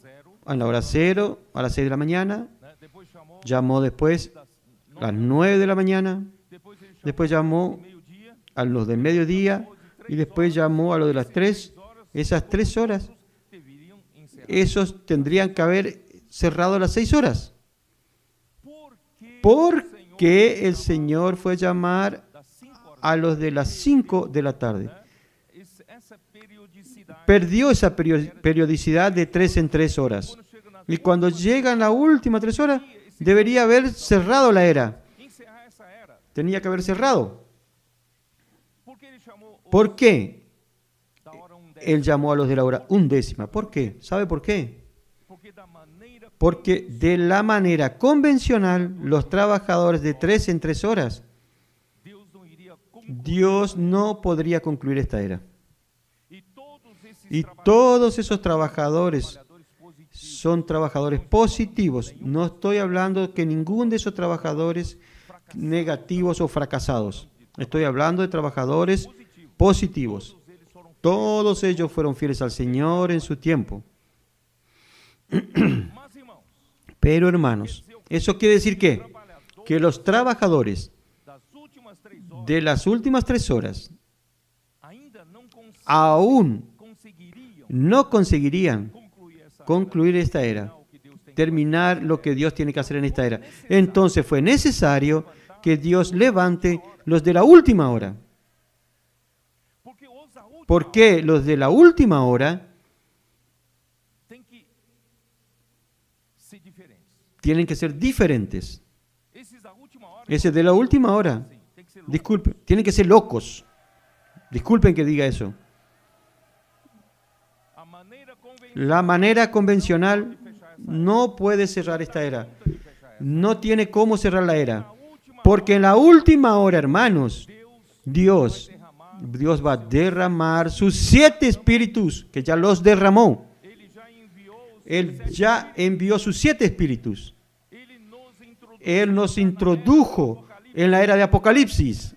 a la hora 0, a las 6 de la mañana, llamó después a las 9 de la mañana, después llamó a los del mediodía y después llamó a los de las 3. Esas 3 horas, esos tendrían que haber cerrado a las 6 horas. ¿Por qué el Señor fue a llamar a los de las 5 de la tarde? Perdió esa periodicidad de 3 en 3 horas. Y cuando llegan las últimas 3 horas, debería haber cerrado la era. Tenía que haber cerrado. ¿Por qué Él llamó a los de la hora 1/10? ¿Por qué? ¿Sabe por qué? Porque de la manera convencional, los trabajadores de 3 en 3 horas, Dios no podría concluir esta era. Y todos esos trabajadores son trabajadores positivos. No estoy hablando que ninguno de esos trabajadores negativos o fracasados. Estoy hablando de trabajadores positivos. Todos ellos fueron fieles al Señor en su tiempo. Pero hermanos, ¿eso quiere decir qué? Que los trabajadores de las últimas 3 horas aún no conseguirían concluir esta era, terminar lo que Dios tiene que hacer en esta era. Entonces fue necesario que Dios levante los de la última hora. ¿Por qué los de la última hora tienen que ser diferentes? Ese de la última hora Disculpen, tienen que ser locos. Disculpen que diga eso. La manera convencional no puede cerrar esta era. No tiene cómo cerrar la era. Porque en la última hora, hermanos, Dios va a derramar sus 7 espíritus, que ya los derramó. Él ya envió sus 7 espíritus. Él nos introdujo en la era de Apocalipsis.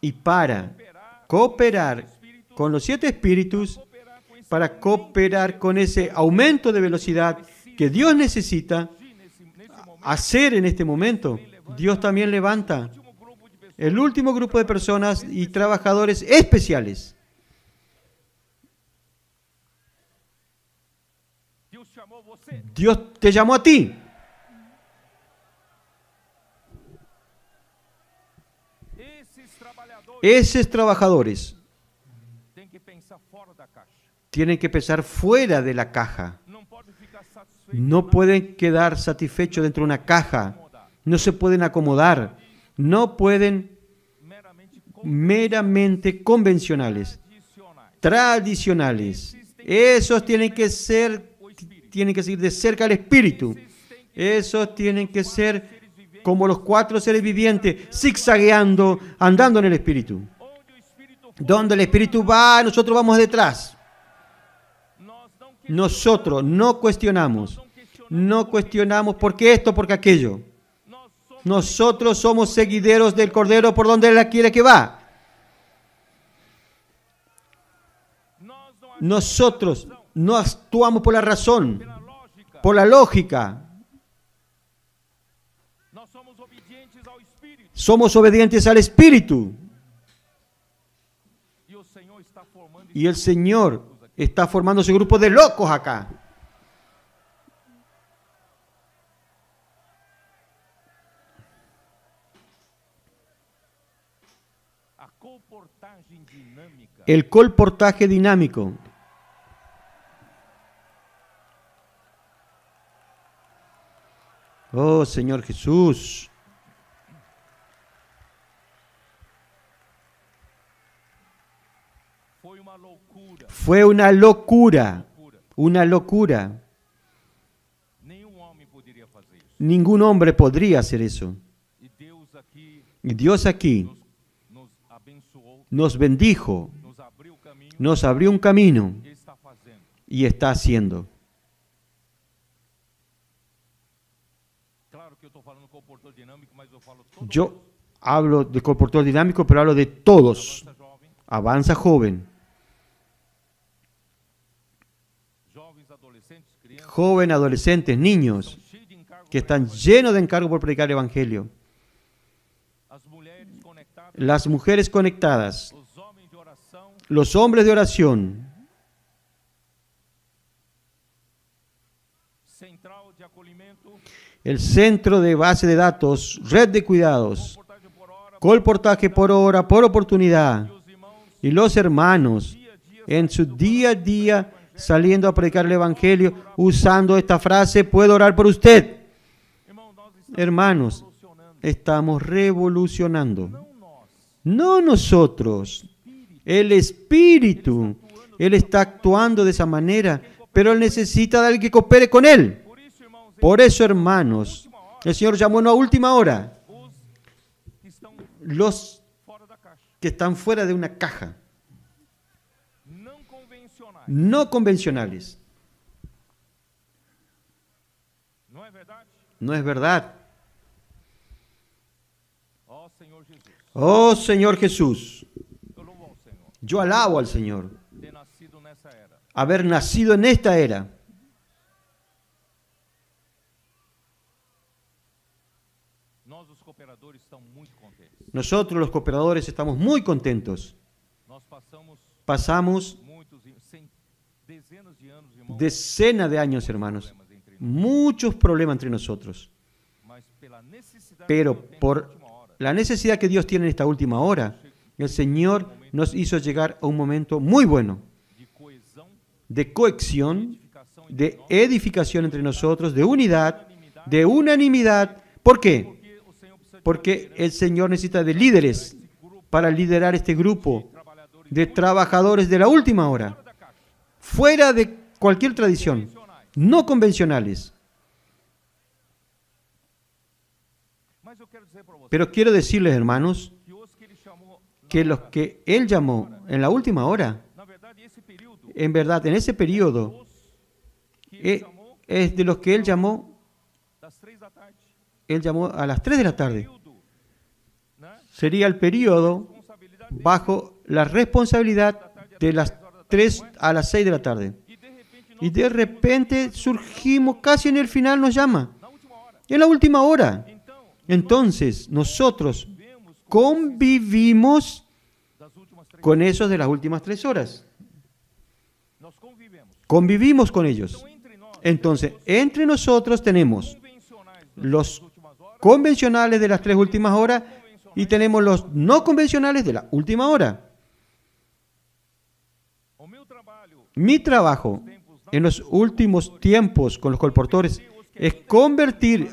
Y para cooperar con los 7 espíritus, para cooperar con ese aumento de velocidad que Dios necesita hacer en este momento, Dios también levanta el último grupo de personas y trabajadores especiales. Dios te llamó a ti. Esos trabajadores tienen que pensar fuera de la caja. No pueden quedar satisfechos dentro de una caja. No se pueden acomodar. No pueden meramente convencionales, tradicionales. Esos tienen que seguir de cerca al Espíritu. Esos tienen que ser como los 4 seres vivientes, zigzagueando, andando en el Espíritu. Donde el Espíritu va, nosotros vamos detrás. Nosotros no cuestionamos. No cuestionamos por qué esto, por qué aquello. Nosotros somos seguideros del Cordero por donde Él quiere que va. Nosotros no actuamos por la razón, por la lógica. Somos obedientes al Espíritu. Y el Señor está formando ese grupo de locos acá. El colportaje dinámico. Oh, Señor Jesús. Fue una locura. Una locura. Ningún hombre podría hacer eso. Y Dios aquí nos bendijo, nos abrió un camino y está haciendo. Yo hablo de comportador dinámico, pero hablo de todos. Avanza joven. Joven, adolescentes, niños, que están llenos de encargo por predicar el Evangelio. Las mujeres conectadas, los hombres de oración, el centro de base de datos, red de cuidados, colportaje por hora, por oportunidad, y los hermanos en su día a día saliendo a predicar el Evangelio usando esta frase: puedo orar por usted. Hermanos, estamos revolucionando. No nosotros, el Espíritu. Él está actuando de esa manera, pero Él necesita de alguien que coopere con Él. Por eso, hermanos, el Señor llamó no a última hora. Los que están fuera de una caja. No convencionales. ¿No es verdad? Oh Señor Jesús, yo alabo al Señor haber nacido en esta era. Nosotros los cooperadores estamos muy contentos. Pasamos decenas de años, hermanos, muchos problemas entre nosotros. Pero por la necesidad que Dios tiene en esta última hora, el Señor nos hizo llegar a un momento muy bueno de cohesión, de edificación entre nosotros, de unidad, de unanimidad, ¿Por qué? Porque el Señor necesita de líderes para liderar este grupo de trabajadores de la última hora, fuera de cualquier tradición, no convencionales. Pero quiero decirles, hermanos, que los que Él llamó en la última hora, en verdad, en ese periodo, es de los que Él llamó a las 3 de la tarde. Sería el periodo bajo la responsabilidad de las 3 a las 6 de la tarde. Y de repente surgimos casi en el final, nos llama. En la última hora. Entonces, nosotros convivimos con esos de las últimas 3 horas. Convivimos con ellos. Entonces, entre nosotros tenemos los convencionales de las 3 últimas horas y tenemos los no convencionales de la última hora. Mi trabajo en los últimos tiempos con los colportores es convertir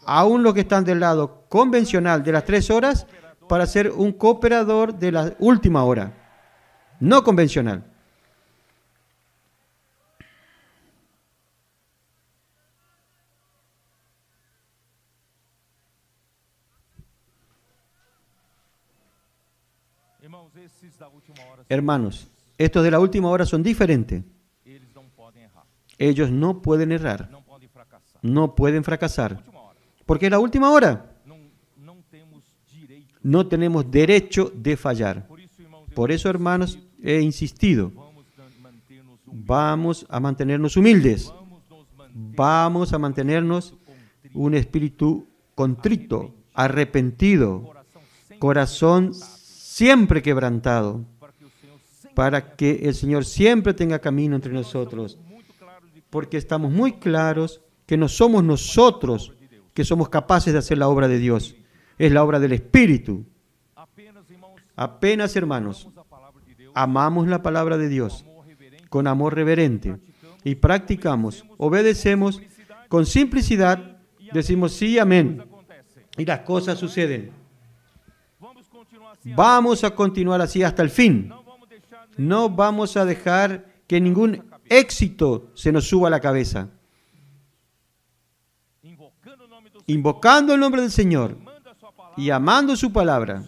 aún los que están del lado convencional de las 3 horas para ser un cooperador de la última hora, no convencional. Hermanos, estos de la última hora son diferentes. Ellos no pueden errar, no pueden fracasar, porque es la última hora. No tenemos derecho de fallar. Por eso, hermanos, he insistido. Vamos a mantenernos humildes. Vamos a mantenernos un espíritu contrito, arrepentido, corazón siempre quebrantado, para que el Señor siempre tenga camino entre nosotros. Porque estamos muy claros que no somos nosotros que somos capaces de hacer la obra de Dios. Es la obra del Espíritu. Apenas, hermanos, amamos la palabra de Dios con amor reverente y practicamos, obedecemos con simplicidad, decimos sí, amén, y las cosas suceden. Vamos a continuar así hasta el fin. No vamos a dejar que ningún éxito se nos suba a la cabeza. Invocando el nombre del Señor y amando su palabra.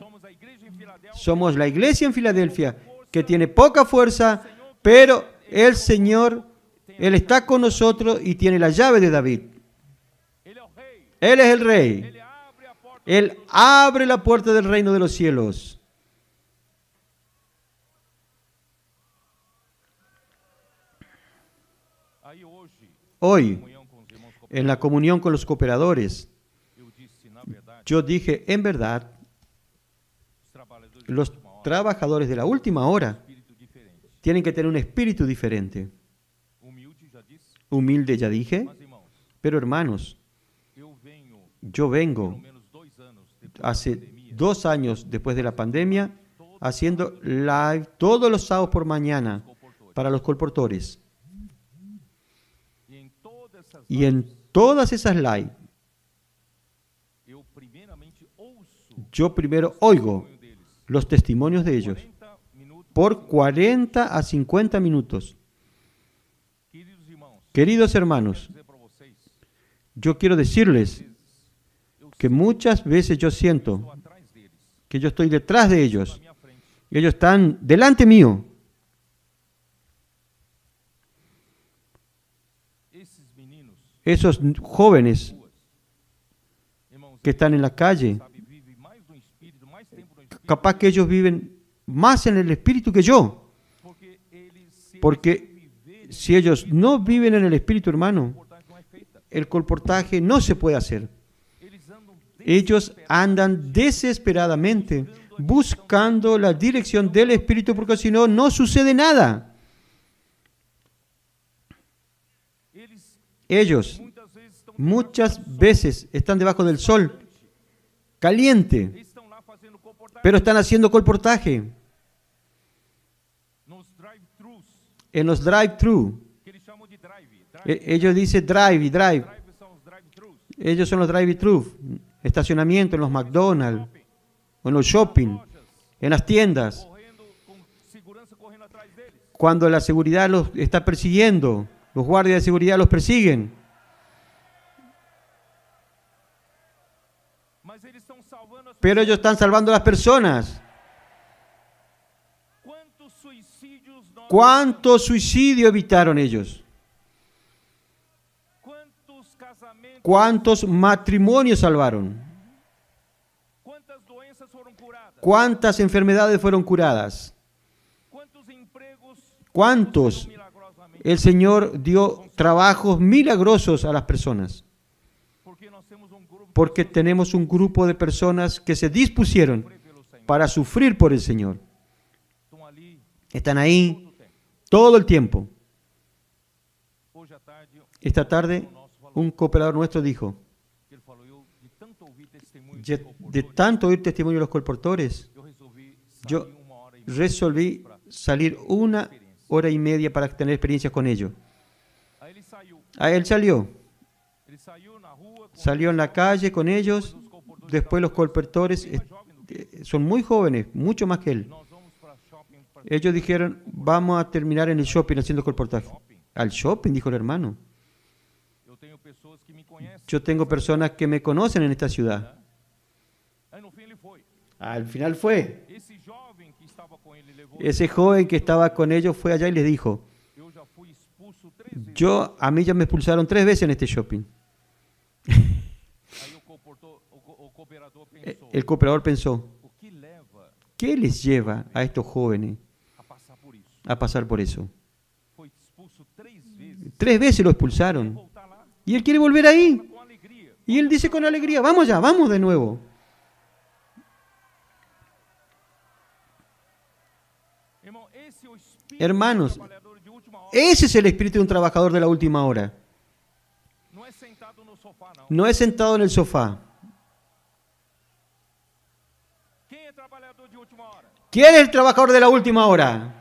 Somos la iglesia en Filadelfia que tiene poca fuerza, pero el Señor, Él está con nosotros y tiene la llave de David. Él es el Rey. Él abre la puerta del reino de los cielos. Hoy, en la comunión con los cooperadores, yo dije, en verdad, los trabajadores de la última hora tienen que tener un espíritu diferente. Humilde, ya dije, pero hermanos, yo vengo hace 2 años después de la pandemia haciendo live todos los sábados por mañana para los colportores. Y en todas esas live, yo primero oigo los testimonios de ellos por 40 a 50 minutos. Queridos hermanos, yo quiero decirles que muchas veces yo siento que yo estoy detrás de ellos y ellos están delante mío. Esos jóvenes que están en la calle, capaz que ellos viven más en el espíritu que yo. Porque si ellos no viven en el espíritu, hermano, el colportaje no se puede hacer. Ellos andan desesperadamente buscando la dirección del espíritu, porque si no, no sucede nada. Ellos muchas veces están debajo del sol, caliente, pero están haciendo colportaje. En los drive-thru. Ellos dicen drive y drive. Ellos son los drive-thru, estacionamiento en los McDonald's, o en los shopping, en las tiendas. correndo, com segurança correndo atrás deles. Cuando la seguridad los está persiguiendo, los guardias de seguridad los persiguen. Mas eles estão salvando as Pero ellos están salvando a las personas. Quantos suicídios nós ¿Cuántos suicidios evitaron ellos? Quantos casamentos, ¿Cuántos matrimonios salvaron? quantas doenças foram curadas? ¿Cuántas enfermedades fueron curadas? Quantos empregos ¿Cuántos? milagrosamente? El Señor dio trabajos milagrosos a las personas. Porque nós temos grupo Porque tenemos un grupo de personas que se dispusieron pelo Senhor. para sufrir por el Señor. Estão ali Están ahí todo o tempo. todo el tiempo. Hoje à tarde, Esta tarde, un cooperador nuestro dijo, ele falou, eu de tanto ouvir testemunhos de tanto oír testimonio de los colportores, eu resolvi yo sair 1 hora e meia resolví pra- salir 1 hora y media para tener experiencias con ellos. Aí ele saiu. Él salió, Ele saiu na rua com salió en la calle con ellos, después los colportores son muy jóvenes, mucho más que él. nós vamos para shopping para Ellos dijeron, vamos a terminar en el shopping haciendo colportaje. Al shopping, dijo el hermano. eu tenho pessoas que me conhecem. Yo tengo personas que me conocen en esta ciudad. Aí no fim ele foi. Al final fue. Esse jovem que estava com ele levou. Ese joven que estaba con ellos fue allá y les dijo, Eu já fui expulso 3 vezes. a mí ya me expulsaron 3 veces en este shopping. Aí o cooperador pensou, El cooperador pensó, o que leva ¿qué les lleva a estos jóvenes a passar por isso? a pasar por eso? Foi expulso 3 vezes. 3 veces lo expulsaron. Voltar lá Y él quiere volver ahí. com alegria. Y él dice con alegría, vamos ya, vamos de nuevo. Irmão, esse é o espírito Hermanos, do trabalhador de última hora. Ese es el espíritu de un trabajador de la última hora. Não é sentado no sofá, não. No es sentado en el sofá. Quem é trabalhador de última hora? ¿Quién es el trabajador de la última hora?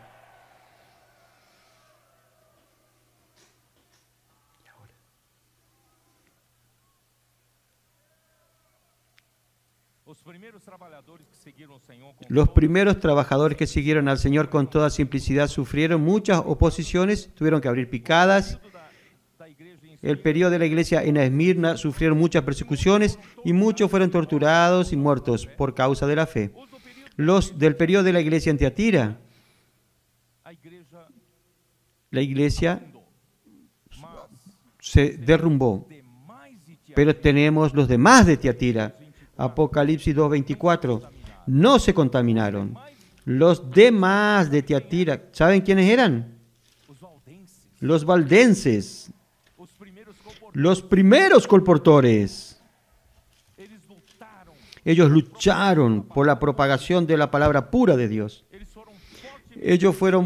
Os primeiros trabalhadores que seguiram o Senhor com Los primeros trabajadores que siguieron al Señor con toda simplicidad sufrieron muchas oposiciones, tuvieron que abrir picadas. da igreja em El periodo de la iglesia en Esmirna sufrieron muchas persecuciones y muchos fueron torturados y muertos por causa de la fe. Os do período Los del periodo de la iglesia en Tiatira, a igreja la iglesia fundou. Mas se derrumbó. demais de Tiatira Pero tenemos los demás de Tiatira, Apocalipsis 2:24, no se contaminaron. Los demás de Tiatira, ¿saben quiénes eran? os valdenses, Los valdenses, os primeiros comportadores, los primeros colportores. eles lutaram, Ellos lucharon por la propagación de la palabra pura de Dios. eles foram fortemente Ellos fueron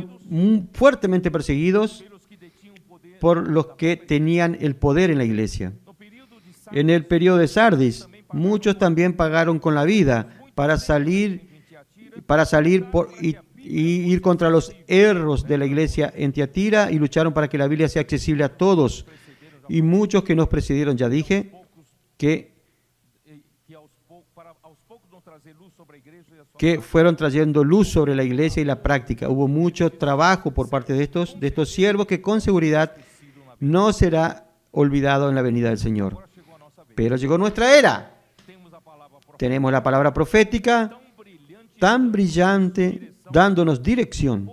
fuertemente perseguidos pelos que detinham o poder. por los que tenían el poder en la iglesia. No período de En el periodo de Sardis, muchos también pagaron con la vida para salir y ir contra los erros de la iglesia en Tiatira y lucharon para que la Biblia sea accesible a todos. Y muchos que nos precedieron, ya dije, que aos poucos não trazer luz sobre a igreja e a sua fueron trayendo luz sobre la iglesia y la práctica. Hubo mucho trabajo por parte de estos siervos que con seguridad no será olvidado en la venida del Señor. Agora chegou a nossa vez. Pero llegó nuestra era. Temos a palavra profética Tenemos la palabra profética tão brilhante, tan brillante, dándonos dirección.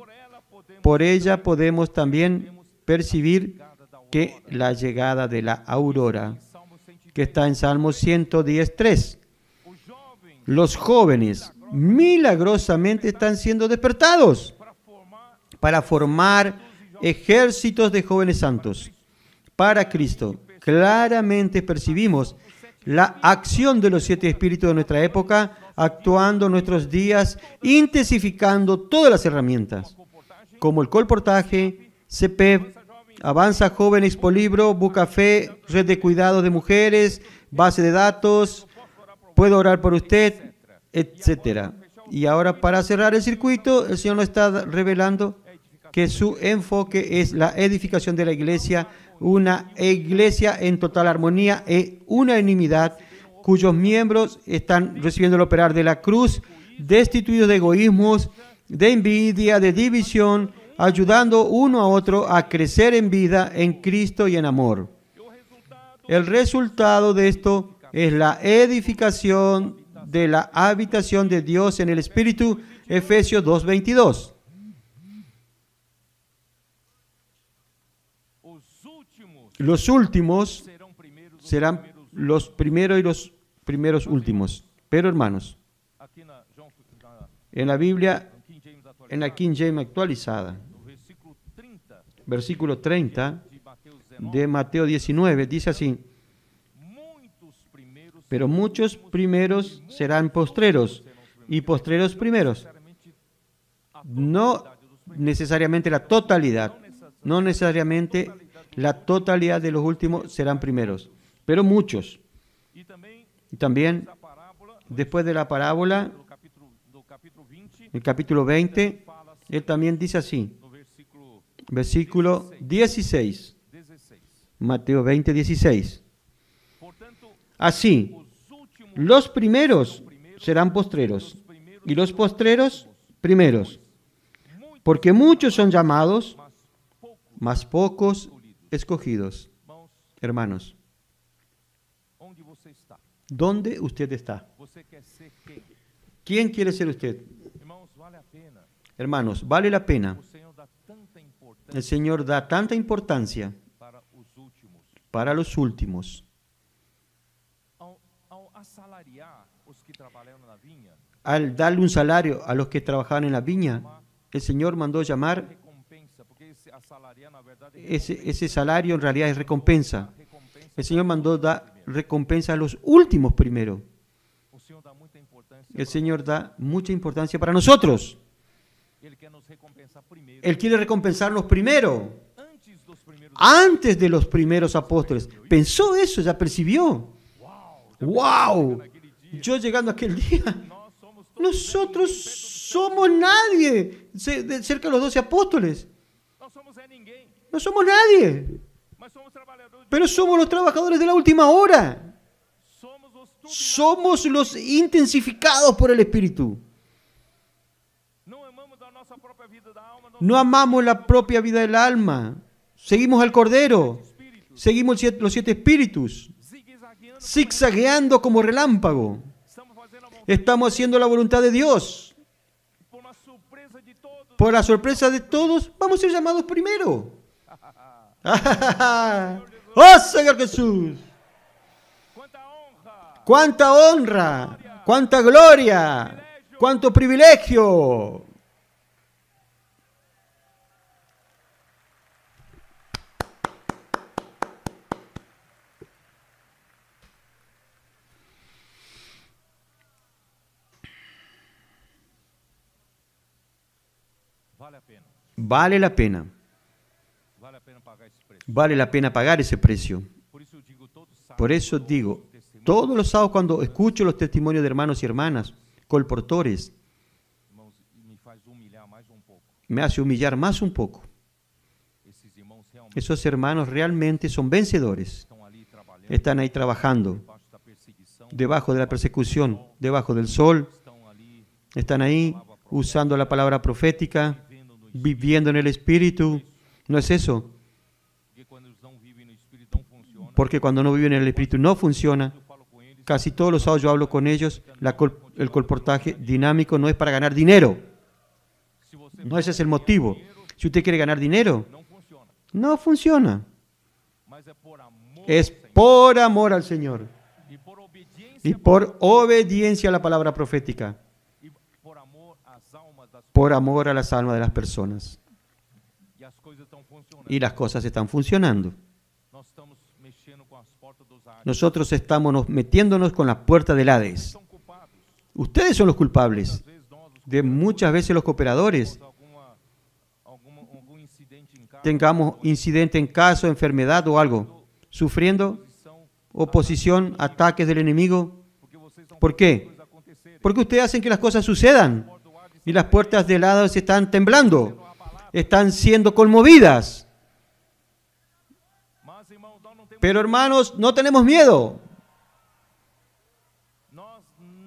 Por ella podemos también percibir que la llegada de la aurora, Salmo 110, que está en Salmo 110:3, os jovens los jóvenes milagrosamente están siendo despertados para formar ejércitos de jóvenes santos para Cristo. Claramente percibimos la acción de los 7 espíritus de nuestra época, actuando en nuestros días, intensificando todas las herramientas, como el colportaje, CPEP, Avanza Joven, Expolibro, Bucafé, Red de Cuidado de Mujeres, Base de Datos, Puedo Orar por Usted, etc. Y ahora, para cerrar el circuito, el Señor nos está revelando que su enfoque es la edificación de la iglesia una iglesia en total armonía e unanimidad, cuyos miembros están recibiendo el operar de la cruz, destituidos de egoísmos, de envidia, de división, ayudando uno a otro a crecer en vida, en Cristo y en amor. El resultado de esto es la edificación de la habitación de Dios en el Espíritu, Efesios 2:22. Los últimos serán los primeros y los primeros últimos. Pero hermanos, en la Biblia, en la King James actualizada, versículo 30 de Mateo 19, dice así: pero muchos primeros serán postreros y postreros primeros. No necesariamente la totalidad, no necesariamente la totalidad de los últimos serán primeros, pero muchos. Y también, después de la parábola, el capítulo 20, él también dice así, versículo 16, Mateo 20, 16. Así, los primeros serán postreros y los postreros primeros, porque muchos son llamados, mas pocos escogidos. Hermanos, ¿dónde usted está? ¿Quién quiere ser usted? Hermanos, vale la pena. El Señor da tanta importancia para los últimos. Al darle un salario a los que trabajaban en la viña, el Señor mandó llamar, ese salario en realidad es recompensa. El Señor mandó dar recompensa a los últimos primero. El Señor da mucha importancia para nosotros. Él quiere recompensarnos primero, antes de los primeros apóstoles. Pensó eso, ya percibió. ¡Wow! Yo llegando aquel día, nosotros somos nadie cerca de los 12 apóstoles. No somos nadie, pero somos los trabajadores de la última hora. Somos los intensificados por el Espíritu. No amamos la propia vida del alma. Seguimos al Cordero. Seguimos los 7 espíritus, zigzagueando como relámpago. Estamos haciendo la voluntad de Dios. Por la sorpresa de todos, vamos a ser llamados primero. ¡Oh, Señor Jesús! ¡Cuánta honra! ¡Cuánta gloria! ¡Cuánto privilegio! Vale la pena. Vale la pena pagar ese precio. Por eso digo, todos los sábados cuando escucho los testimonios de hermanos y hermanas, colportores, me hace humillar más un poco. Esos hermanos realmente son vencedores. Están ahí trabajando, debajo de la persecución, debajo del sol. Están ahí usando la palabra profética, viviendo en el Espíritu. ¿No es eso? Porque cuando no viven en el Espíritu no funciona. Casi todos los sábados yo hablo con ellos. El colportaje dinámico no es para ganar dinero. No ese es el motivo. Si usted quiere ganar dinero, no funciona. Es por amor al Señor y por obediencia a la palabra profética, por amor a las almas de las personas. Y las cosas están funcionando. Nosotros estamos metiéndonos con la puerta del Hades. Ustedes son los culpables de muchas veces los cooperadores. Tengamos incidente en casa, enfermedad o algo, sufriendo oposición, ataques del enemigo. ¿Por qué? Porque ustedes hacen que las cosas sucedan y las puertas del Hades están temblando, están siendo conmovidas. Pero hermanos, no tenemos miedo.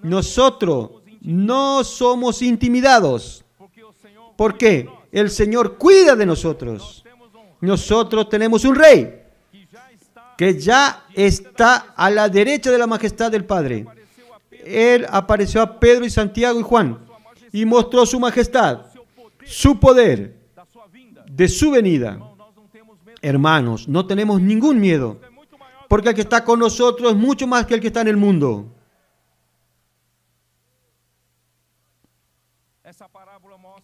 Nosotros no somos intimidados. ¿Por qué? El Señor cuida de nosotros. Nosotros tenemos un rey que ya está a la derecha de la majestad del Padre. Él apareció a Pedro y Santiago y Juan y mostró su majestad, su poder, de su venida. Hermanos, no tenemos ningún miedo, porque el que está con nosotros es mucho más que el que está en el mundo.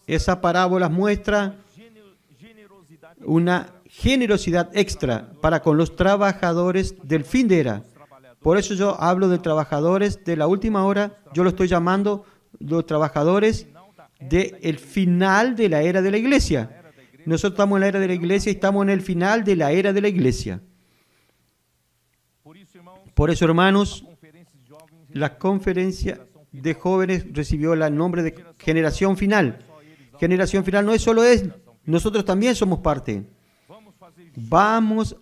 Esa parábola muestra una generosidad extra para con los trabajadores del fin de era. Por eso yo hablo de trabajadores de la última hora. Yo lo estoy llamando los trabajadores del final de la era de la iglesia. Nosotros estamos en la era de la iglesia y estamos en el final de la era de la iglesia. Por eso, hermanos, la conferencia de jóvenes recibió el nombre de generación final. Generación final no es solo nosotros también somos parte. Vamos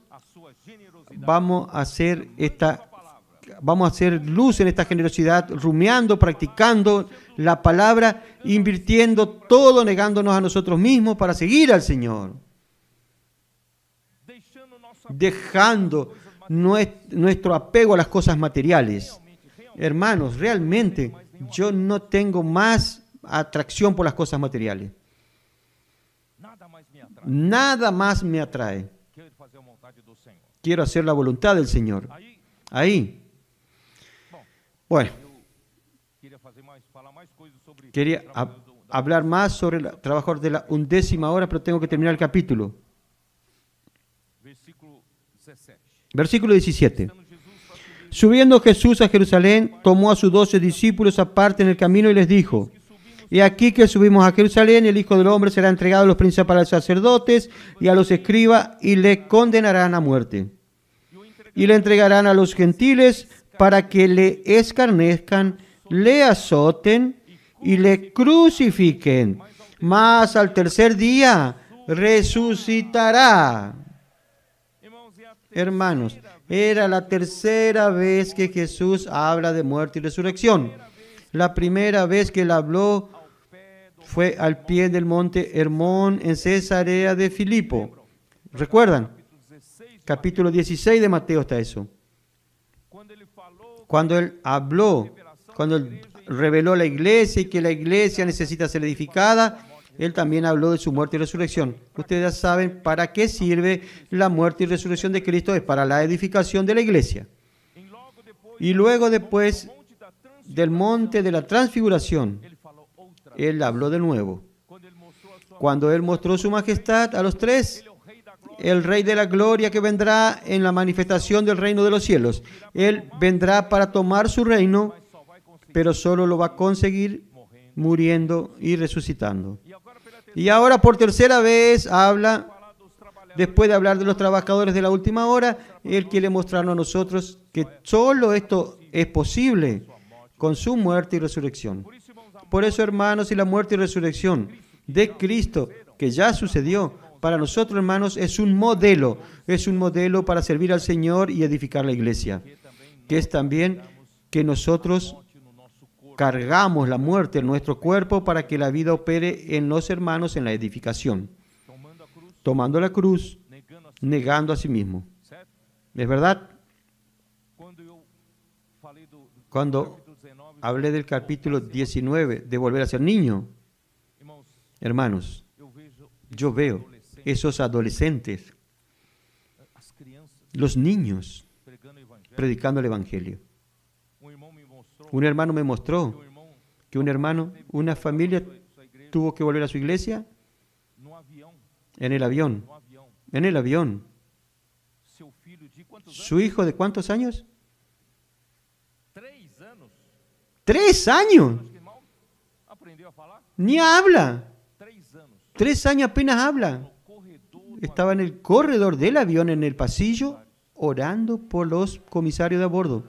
a hacer luz en esta generosidad, rumiando, practicando la palabra, invirtiendo todo, negándonos a nosotros mismos para seguir al Señor. Dejando nuestro apego a las cosas materiales. Hermanos, realmente yo no tengo más atracción por las cosas materiales. Nada más me atrae. Quiero hacer la voluntad del Señor. Ahí. Bueno. Quería hablar más sobre el trabajador de la 11ª hora, pero tengo que terminar el capítulo. Versículo 17. Subiendo Jesús a Jerusalén, tomó a sus 12 discípulos aparte en el camino y les dijo: y aquí que subimos a Jerusalén, y el Hijo del Hombre será entregado a los principales sacerdotes y a los escribas, y le condenarán a muerte. Y le entregarán a los gentiles para que le escarnezcan, le azoten y le crucifiquen. Mas al tercer día resucitará. Hermanos, era la tercera vez que Jesús habla de muerte y resurrección. La primera vez que él habló fue al pie del monte Hermón en Cesarea de Filipo. ¿Recuerdan? Capítulo 16 de Mateo está eso. Cuando él habló, cuando él reveló la iglesia y que la iglesia necesita ser edificada, él también habló de su muerte y resurrección. Ustedes ya saben para qué sirve la muerte y resurrección de Cristo. Es para la edificación de la iglesia. Y luego después del monte de la transfiguración, él habló de nuevo. Cuando él mostró su majestad a los tres, el Rey de la Gloria que vendrá en la manifestación del reino de los cielos. Él vendrá para tomar su reino, pero solo lo va a conseguir muriendo y resucitando. Y ahora por tercera vez habla, después de hablar de los trabajadores de la última hora, él quiere mostrarnos a nosotros que solo esto es posible con su muerte y resurrección. Por eso, hermanos, y la muerte y resurrección de Cristo, que ya sucedió, para nosotros, hermanos, es un modelo para servir al Señor y edificar la iglesia, que es también que nosotros cargamos la muerte en nuestro cuerpo para que la vida opere en los hermanos en la edificación, tomando la cruz, negando a sí mismo. ¿Es verdad? Cuando hablé del capítulo 19 de volver a ser niño, hermanos, yo veo esos adolescentes, los niños, predicando el Evangelio. Un hermano me mostró que una familia tuvo que volver a su iglesia en el avión. En el avión. ¿Su hijo de cuántos años? 3 años. Ni habla. 3 años apenas habla. Estaba en el corredor del avión, en el pasillo, orando por los comisarios de a bordo.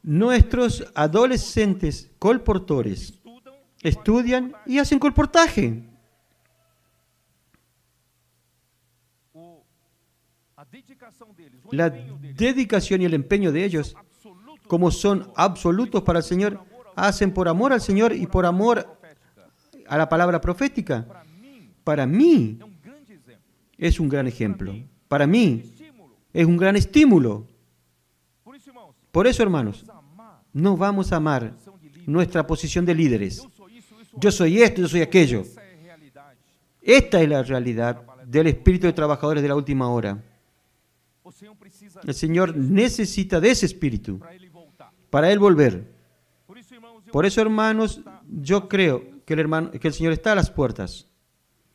Nuestros adolescentes colportores estudian y hacen colportaje. a dedicação deles, o La empenho deles, dedicación y el empeño de ellos, absoluto como son absolutos para el Señor, hacen por amor al Señor y por amor profética. a la palabra profética. Para mim, Para mí é grande exemplo. es un gran ejemplo. Para mí Estímulo. es un gran estímulo. Por isso, irmãos, Por eso, hermanos, vamos amar no vamos a amar a de líder. nuestra posición de líderes. Eu sou isso, isso, Yo soy esto, yo soy aquello. essa é a realidade. Esta es la realidad del espíritu de trabajadores de la última hora. O Senhor precisa El Señor necesita de ese espíritu para ele voltar. para Él volver. Por isso, irmãos, eu Por eso, hermanos, yo creo que el Señor está a las puertas.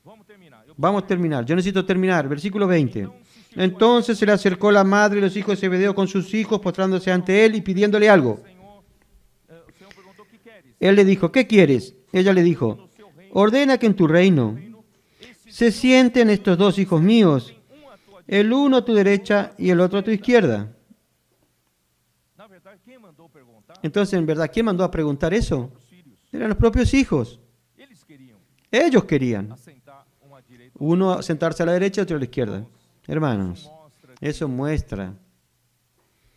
vamos terminar. Eu Vamos a terminar. Yo necesito terminar. Versículo 20. Entonces se le acercó la madre y los hijos de Zebedeo con sus hijos, postrándose ante él y pidiéndole algo. o Senhor perguntou o que queres. Él le dijo, ¿qué quieres? Ella le dijo, ordena que en tu reino se sienten estos dos hijos míos, Um à tua el uno a tu derecha y el otro a tu izquierda. Na verdade, quem mandou perguntar? Entonces, en verdad, ¿quién mandó a preguntar eso? Os filhos. Eran los propios hijos. Eles queriam Ellos querían. assentar um à direita. Uno sentarse a la derecha y otro a la izquierda. Hermanos, Mostra eso muestra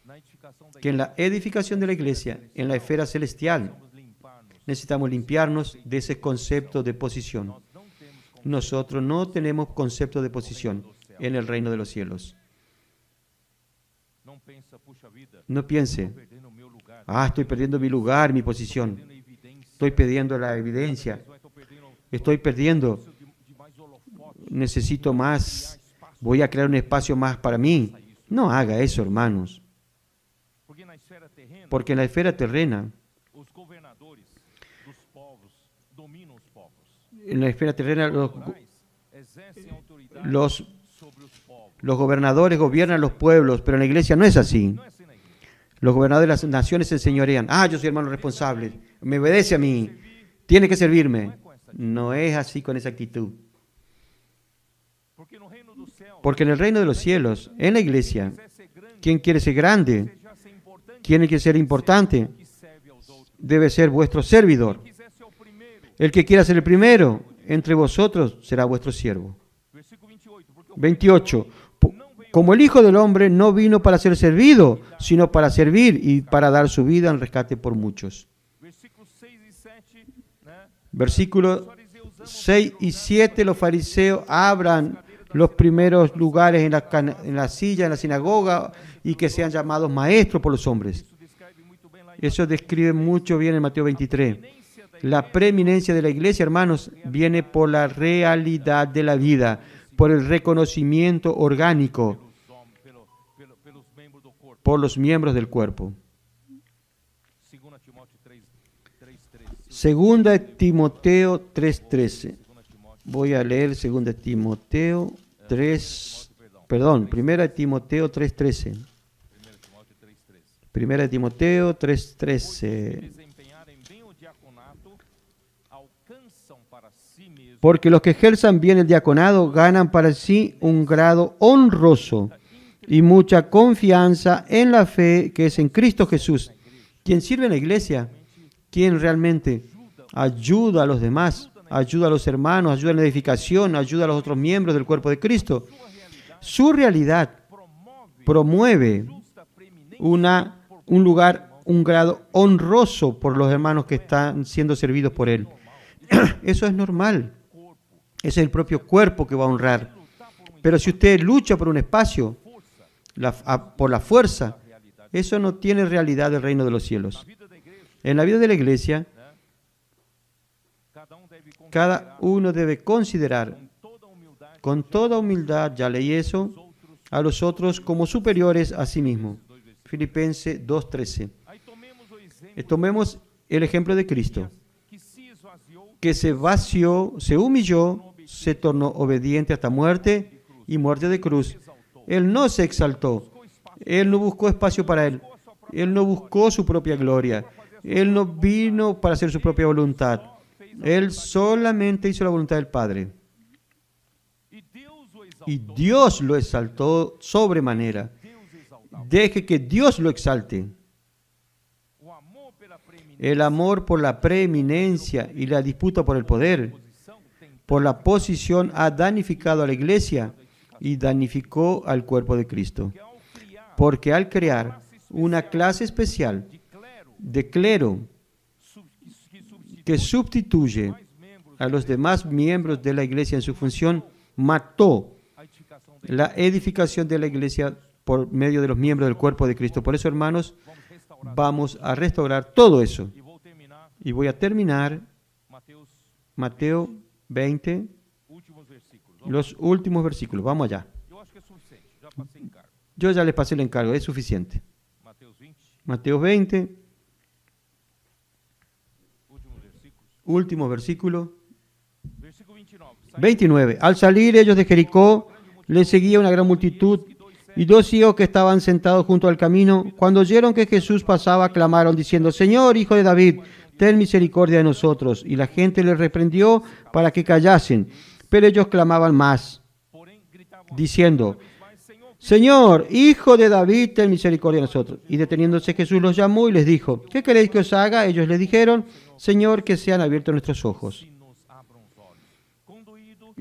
na edificação da que en la edificación de la iglesia, en la esfera celestial, vamos limpar-nos. necesitamos limpiarnos de ese concepto de posición. Nós não temos como Nosotros no tenemos concepto de posición en el reino de los cielos. não pensa, puxa vida, No piense, perdendo o meu lugar, estoy perdiendo mi lugar, mi posición. perdendo a evidência, Estoy perdiendo la evidencia. estou perdendo Estoy perdiendo. de mais holofote, Necesito más. Voy a crear un espacio más para mí. No haga eso, hermanos. porque na esfera terrena, Porque en la esfera terrena, os governadores dos povos dominam os povos. en la esfera terrena Morais exercem autoridade los, sobre os povos. los gobernadores gobiernan los pueblos, pero en la iglesia no es así. Não é assim na igreja. Los gobernadores de las naciones se enseñorean. Yo soy hermano responsable. Me obedece a mí. Tiene que servirme. No es así con esa actitud. Porque no reino do céu, Porque en el reino de los cielos, en la iglesia, quiser ser grande, ¿quién quiere ser grande? desejar ser importante, ¿Quién quiere ser importante? que serve aos outros. Debe ser vuestro servidor. Quiser ser o primeiro. El que quiera ser el primero entre vosotros será vuestro siervo. Versículo 28. Porque o 28. Como el Hijo del Hombre no vino para ser servido, sino para servir y para dar su vida en rescate por muchos. versículos 6 e 7, né? Versículos Os fariseus amam 6 y 7, los fariseos abran los primeros lugares en la silla, en la sinagoga, y que sean llamados maestros por los hombres. isso descreve muito bem lá em Eso describe mucho bien en Mateo 23. Preeminência da La preeminencia de la iglesia, hermanos, viene por la realidad de la vida, por el reconocimiento orgánico, pelos membros do corpo. por los miembros del cuerpo. 2 Timóteo 3, 13. Segunda de Timoteo 3:13. 2 Timóteo, Voy a leer 2 Timoteo 3, perdão. 1 Timoteo 3:13. 1 Timóteo 3:13. 1 Timoteo 3:13. Desempenharem bem o diaconato, alcançam para si mesmos Porque los que ejerzan bien el diaconado ganan para sí un grado honroso y mucha confianza en la fe que es en Cristo Jesús. Quien sirve en la iglesia, quien realmente ayuda a los demás, ayuda a los hermanos, ayuda en la edificación, ayuda a los otros miembros del cuerpo de Cristo. Su realidad promueve justa preeminência un lugar, un grado honroso por los hermanos que están siendo servidos por Él. Eso es normal. Es el propio cuerpo que va a honrar. Pero si usted lucha por un espacio, por la fuerza, eso no tiene realidad del reino de los cielos. vida da igreja. En la vida de la iglesia, Cada deve cada uno debe considerar toda humildade con toda humildad, ya leí eso, a los otros como superiores a sí mismo. Filipenses 2:13. Aí tomemos o exemplo Tomemos el ejemplo de Cristo, que se esvaziou que se vació, se humilló, se tornó obediente hasta muerte y muerte de cruz. Él no se exaltó, Él no buscó espacio para Él, Él no buscó su propia gloria, Él no vino para hacer su propia voluntad, Él solamente hizo la voluntad del Padre. e Deus o exaltou. Y Dios lo exaltó sobremanera. Deus exaltado. Deje que Dios lo exalte. O amor pela preeminência El amor por la preeminencia y la disputa por el poder, posição tem por la posición, ha danificado a la iglesia y damnificó al cuerpo de Cristo. Porque al crear una clase especial de clero que sustituye a los demás miembros de la iglesia en su función, mató la edificación de la iglesia por medio de los miembros del cuerpo de Cristo. Por eso, hermanos, vamos a restaurar todo eso. Y voy a terminar Mateo 20, los últimos versículos. Vamos allá. Yo ya les pasé el encargo, es suficiente. Mateo 20, último versículo. 29. Al salir ellos de Jericó, les seguía una gran multitud y dos ciegos que estaban sentados junto al camino. Cuando oyeron que Jesús pasaba, clamaron diciendo: Señor, Hijo de David, ten misericordia de nosotros. Y la gente les reprendió para que callasen. Pero ellos clamaban más, diciendo: Señor, Hijo de David, ten misericordia de nosotros. Y deteniéndose Jesús los llamó y les dijo: ¿Qué queréis que os haga? Ellos le dijeron: Señor, que sean abiertos nuestros ojos.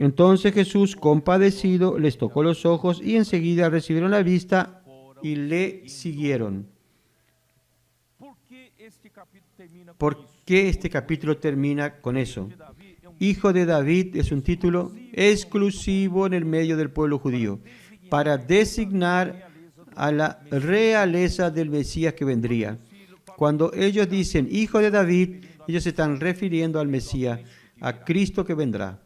Entonces Jesús, compadecido, les tocó los ojos y enseguida recibieron la vista y le siguieron. ¿Por qué este capítulo termina con eso? Hijo de David es un título exclusivo en el medio del pueblo judío para designar a la realeza del Mesías que vendría. Cuando ellos dicen Hijo de David, ellos se están refiriendo al Mesías, a Cristo que vendrá.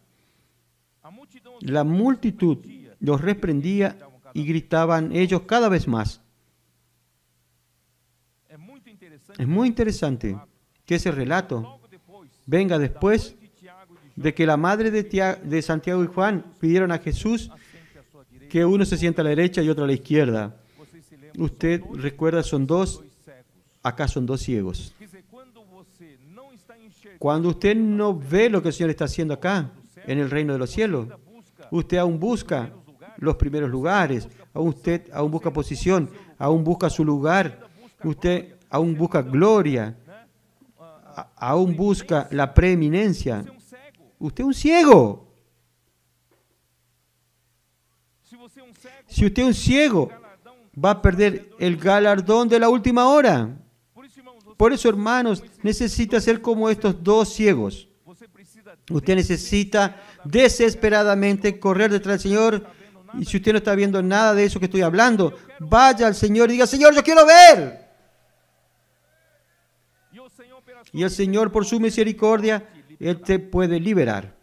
La multitud los reprendía y gritaban ellos cada vez más. Es muy interesante que ese relato venga después de que la madre de Santiago y Juan pidieron a Jesús que uno se sienta a la derecha y otro a la izquierda. Usted recuerda, son dos, acá son dos ciegos. Cuando usted no ve lo que el Señor está haciendo acá, en el reino de los cielos, usted aún busca los primeros lugares, usted aún busca posición, aún busca su lugar, usted aún busca gloria, aún busca la preeminencia. Usted es un ciego. Si usted es un ciego, va a perder el galardón de la última hora. Por eso, hermanos, necesita ser como estos dos ciegos. Usted necesita desesperadamente correr detrás del Señor. Y si usted no está viendo nada de eso que estoy hablando, vaya al Señor y diga: Señor, yo quiero ver. Y el Señor, por su misericordia, Él te puede liberar.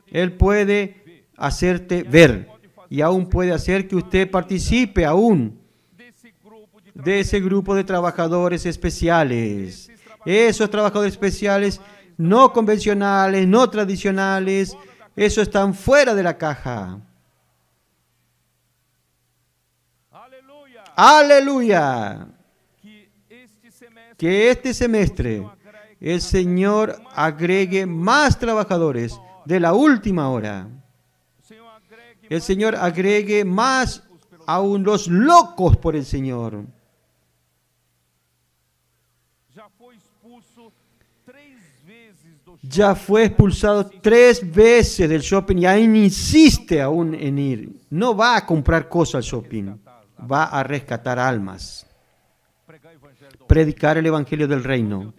Él puede hacerte ver. Y aún puede hacer que usted participe aún de ese grupo de trabajadores especiales. Esos trabajadores especiales no convencionales, no tradicionales, esos están fuera de la caja. ¡Aleluya! Que este semestre el Señor agregue más trabajadores de la última hora. El Señor agregue más aún los locos por el Señor. Ya fue expulsado 3 veces del shopping y aún insiste aún en ir. No va a comprar cosas al shopping, va a rescatar almas. Predicar el Evangelio del Reino.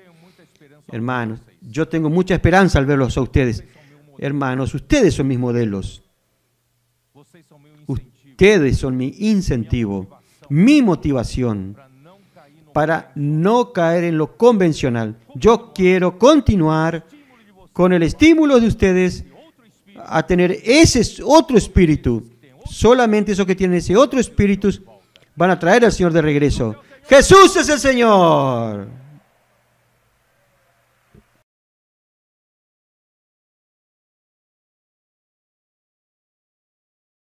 Hermanos, yo tengo mucha esperanza al verlos a ustedes. Hermanos, ustedes son mis modelos. Ustedes son mi incentivo, mi motivación para no caer en lo convencional. Yo quiero continuar con el estímulo de ustedes a tener ese otro espíritu. Solamente esos que tienen ese otro espíritu van a traer al Señor de regreso. ¡Jesús es el Señor!